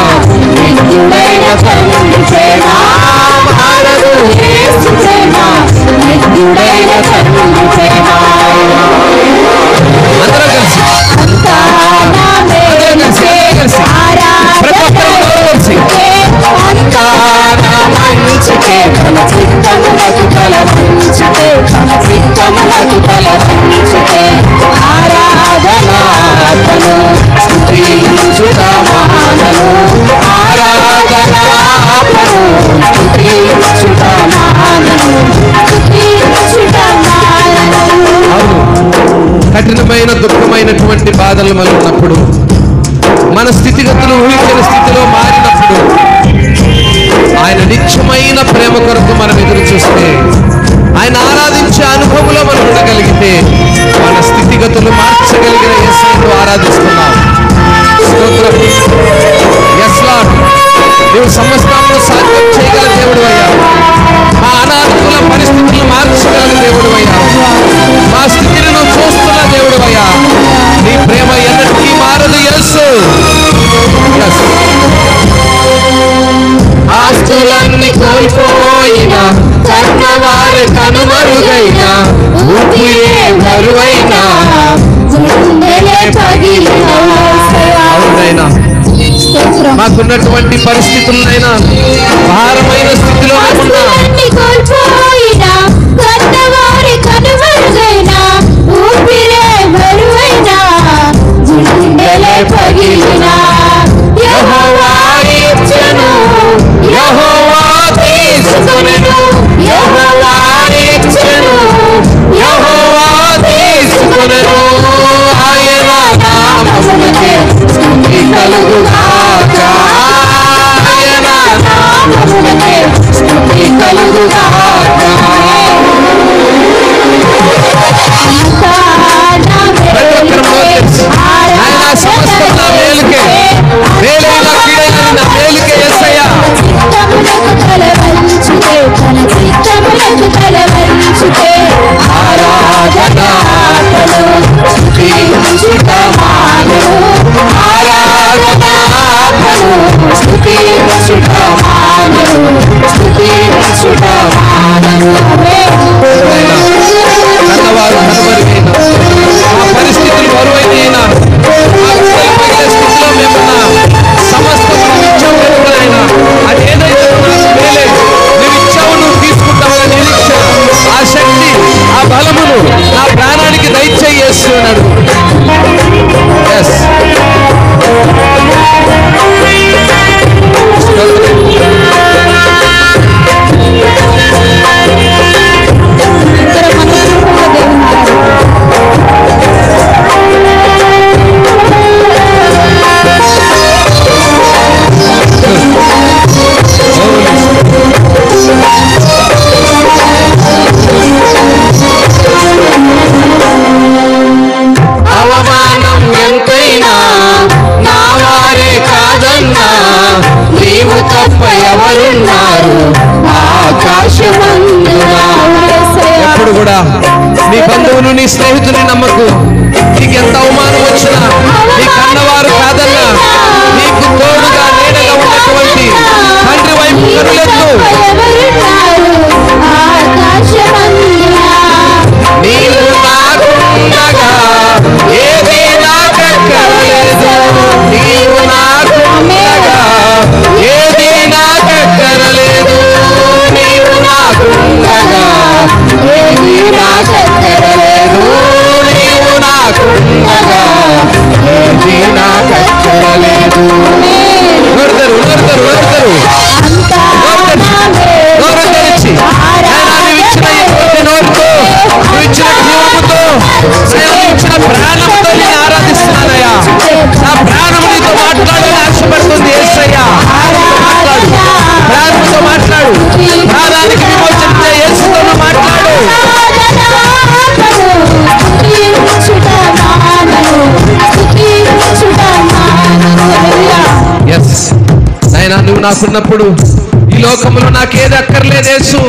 నిత్యుడైన తండ్రి ప్రేమ. మారదు యేసు ప్రేమ నిత్యుడైన తండ్రి ప్రేమ. అందరూ కలిసి కఠినమైన దుఃఖమైనటువంటి బాధలు మనం ఉన్నప్పుడు, మన స్థితిగతులు ఊహించిన స్థితిలో మారినప్పుడు ఆయన నిత్యమైన ప్రేమ కొరకు మనం ఎదురు చూస్తే, ఆయన ఆరాధించే అనుభవంలో మనం ఉండగలిగితే మన స్థితిగతులు మార్చగలిగిన యేసును ఆరాధిస్తున్నాం. స్తోత్రం. yes Lord, నీవు సమస్తాలను సాధ్యం చేయగల దేవుడు అయ్యా. మా అనానుకూల పరిస్థితులను మార్చగల దేవుడు అయ్యా. మా స్థితిని నువ్వు చూస్తున్న దేవుడు అయ్యా. నీ ప్రేమ ఎన్నటికీ మారదు యేసు. ఆస్తులన్నీ కోల్పోయినా, కన్నవారు కనుమరుగైనా, ఊపిరే బరువైనా, అవునైనా మాకున్నటువంటి పరిస్థితులైనా భారమైన స్థితిలో తప్ప ఎవరున్నారు ఆకాశమందున? కూడా నీ బంధువులు నీ స్నేహితుని నమ్మకు. నీకు ఎంత అవమానం వచ్చినా, నీ కన్నవారు కాదన్నా, నీకు తోడుగా నీడగా ఉన్నటువంటి తండ్రి వైపు కనులెత్తు. నీవు నాకున్నగా ఏది నాకక్కరలేదు. నీవు నాకున్నగా ఏది నాకక్కరలేదు. నీవు నాకున్నగా ఏది నాకక్కరలేదు. నీవు నాకున్నగా ఏది నాకక్కరలేదు. నోరుతరు నోరుతరు నోరుతరు నోరు తెరిచి ఇచ్చిన ఈ నోరుతో, నువ్వు ఇచ్చిన జీవముతో, ఇచ్చిన ప్రాణంతో నేను ఆరాధిస్తున్నానయ్యా. నా ప్రాణం నీతో మాట్లాడాలని ఆశపడుతుంది యేసయ్యా. మాట్లాడు, ప్రాణంతో మాట్లాడు. ప్రాణానికి విమోచన యేసుతో మాట్లాడు. ఎస్ నాయనా, నువ్వు నాకున్నప్పుడు ఈ లోకంలో నాకేది అక్కర్లేదు యేసు.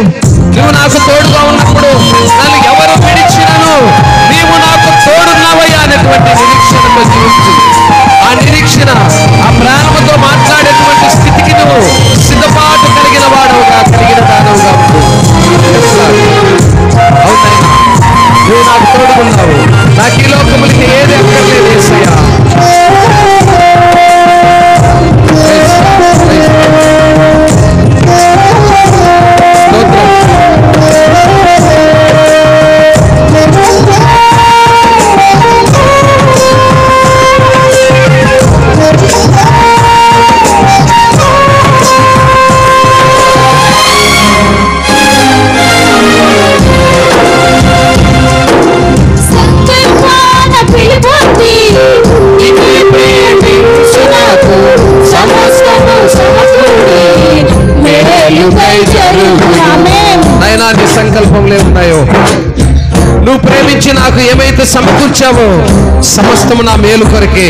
నువ్వు నాకు తోడుగా ఉన్నప్పుడు నన్ను ఎవరు విడిచినను నీవు నాకు తోడున్నావయ్యా అనేటువంటి నిరీక్షణతో జీవించు. ఆ నిరీక్షణ, ఆ ప్రాణంతో మాట్లాడేటువంటి స్థితికి నువ్వు సిద్ధపాటు కలిగిన వాడవుగా, కలిగిన దానవుగా ఉండు. అవునైనా నువ్వు నాకు తోడుకున్నావు. నాకు ఈ లోకములకి ఏది అక్కర్లేదు యేసయ్యా. నాయనా, నీ సంకల్పంలో ఉన్నాయో, నువ్వు ప్రేమించి నాకు ఏమైతే సమకూర్చావో సమస్తము నా మేలు కొరకే.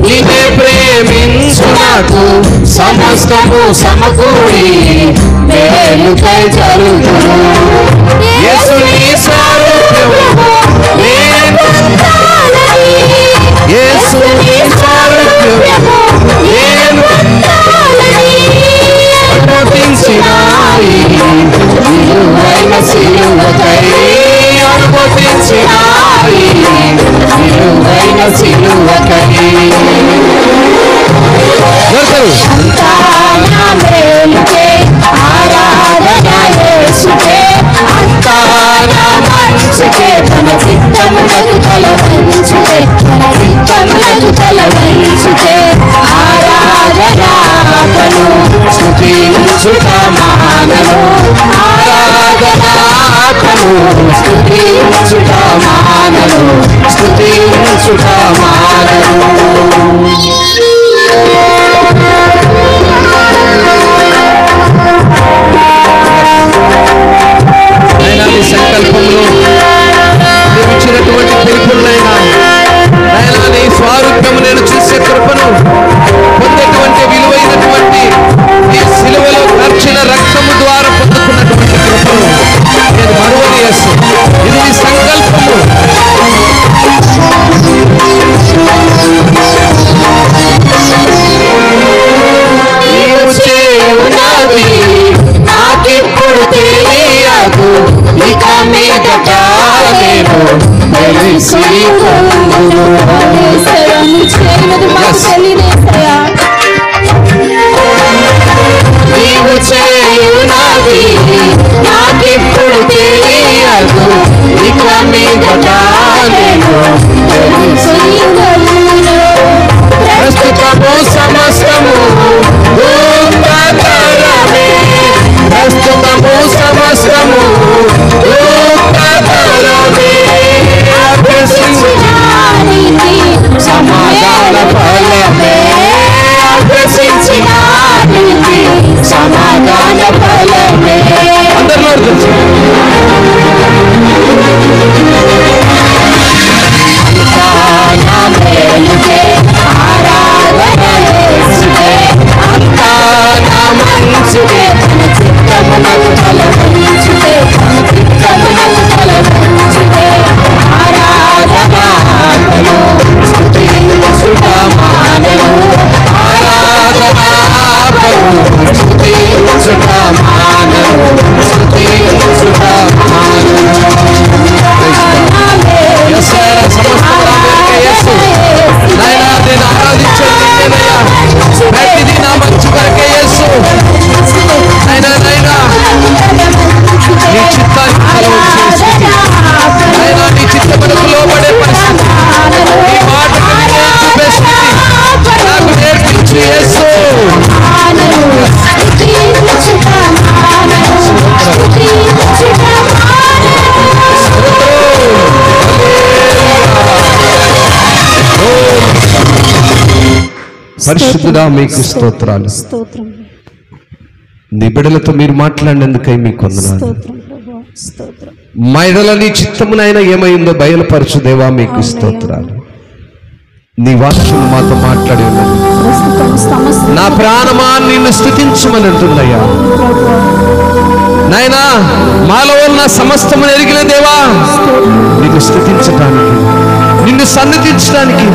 నిన్నే ప్రేమించు నాకు సమస్తము సమకూడి మేలుకై జరుగును. యేసు నీ సారూప్యము నేను, యేసు నీ సారూప్యము నేను అనుమతించినాయి. విలువైన సిలువకై అనుమతించినాయి. విలువైన సిలువకై సంకల్పంలో నీవు ఇచ్చినటువంటి పిలుపులైనా నాయనా, నీ స్వారూప్యము నేను చూసే కృపను పొందేటువంటి విలువైనటువంటి ఈ సిలువలో ఖర్చిన రక్తము ద్వారా పొందుకున్నటువంటి కృపను నేను మరువని యేసు. ఇది నీ సంకల్పము. నీవు చేయునది నాకిప్పుడు తెలియదు, ఇక మీదట నేను తెలుసుకొందును. నీవు చేయునది నాకిప్పుడు తెలియదు, ఇక మీదట నేను తెలుసుకొందును. ప్రస్తుతము సమస్తము దుఃఖకరమే, ప్రస్తుతము సమస్తము దుఃఖకరమే. సమాధాన ఫలమే పరిశుద్ధుడా మీకు స్తోత్రాలు. స్తోత్రం నీ బిడ్డలతో మీరు మాట్లాడినందుకై మీకు వందనాలు. స్తోత్రం ప్రభువా, స్తోత్రం. మా ఎడల నీ చిత్తమునైనా ఏమైందో బయలుపరచు దేవా, మీకు స్తోత్రాలు. నీ వాక్యం మాతో మాట్లాడి ఉన్నది. ప్రస్తుతం సమస్త నా ప్రాణమా నిన్ను స్తుతించమని అంటుందయ్యా. నాయనా, మాలో ఉన్న సమస్తమును ఎరిగిన దేవా, నిన్ను స్తుతించడానికి, నిన్ను సన్నిధించడానికి,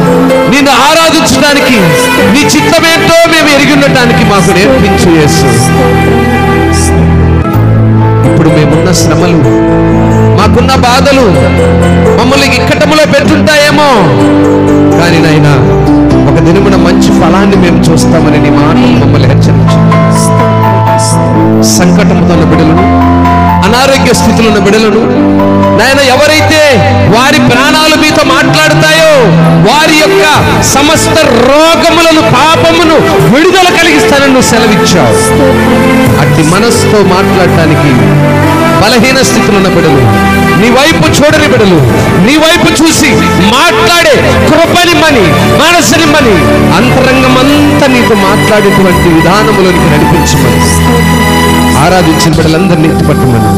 నిన్ను ఆరాధించడానికి, నీ చిత్తమేంటో మేము ఎరిగి ఉండటానికి మాకు నేర్పించు యేసు. ఇప్పుడు మేమున్న శ్రమలు, మాకున్న బాధలు మమ్మల్ని ఇక్కటములో పెట్టుంటాయేమో, కానీ నాయనా ఒక దినమున మంచి ఫలాన్ని మేము చూస్తామని నీ మాట మమ్మల్ని హెచ్చరించు. సంకటముతో ఉన్న బిడ్డలను, అనారోగ్య స్థితిలో ఉన్న బిడ్డలను నాయన, ఎవరైతే వారి ప్రాణాలు మీతో మాట్లాడుతాయో వారి యొక్క సమస్త రోగములను, పాపమును విడుదల కలిగిస్తానని నువ్వు సెలవిచ్చావు. అట్టి మనస్సుతో మాట్లాడటానికి బలహీన స్థితిలో ఉన్న బిడ్డలు, నీ వైపు చూడని బిడ్డలు, నీ వైపు చూసి మాట్లాడే కృపనిమ్మని, మనసునిమ్మని, అంతరంగమంతా నీతో మాట్లాడేటువంటి విధానములోనికి నడిపించమని, ఆరాధించిన బిడ్డలందరినీ ఎత్తుపట్టమని.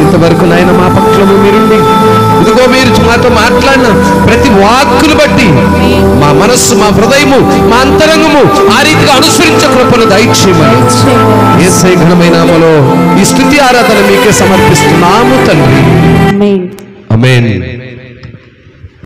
ఇంతవరకు నాయన మా పక్షము మీరుండి, ఇదిగో మీరు మాతో మాట్లాడిన ప్రతి వాక్కును బట్టి మా మనస్సు, మా హృదయము, మా అంతరంగము ఆ రీతిగా అనుసరించే కృపను దయచేయమని యేసయ్య ఘనమైన నామములో ఈ స్తుతి ఆరాధన మీకే సమర్పిస్తున్నాము తండ్రి. ఆమేన్. ఆమేన్.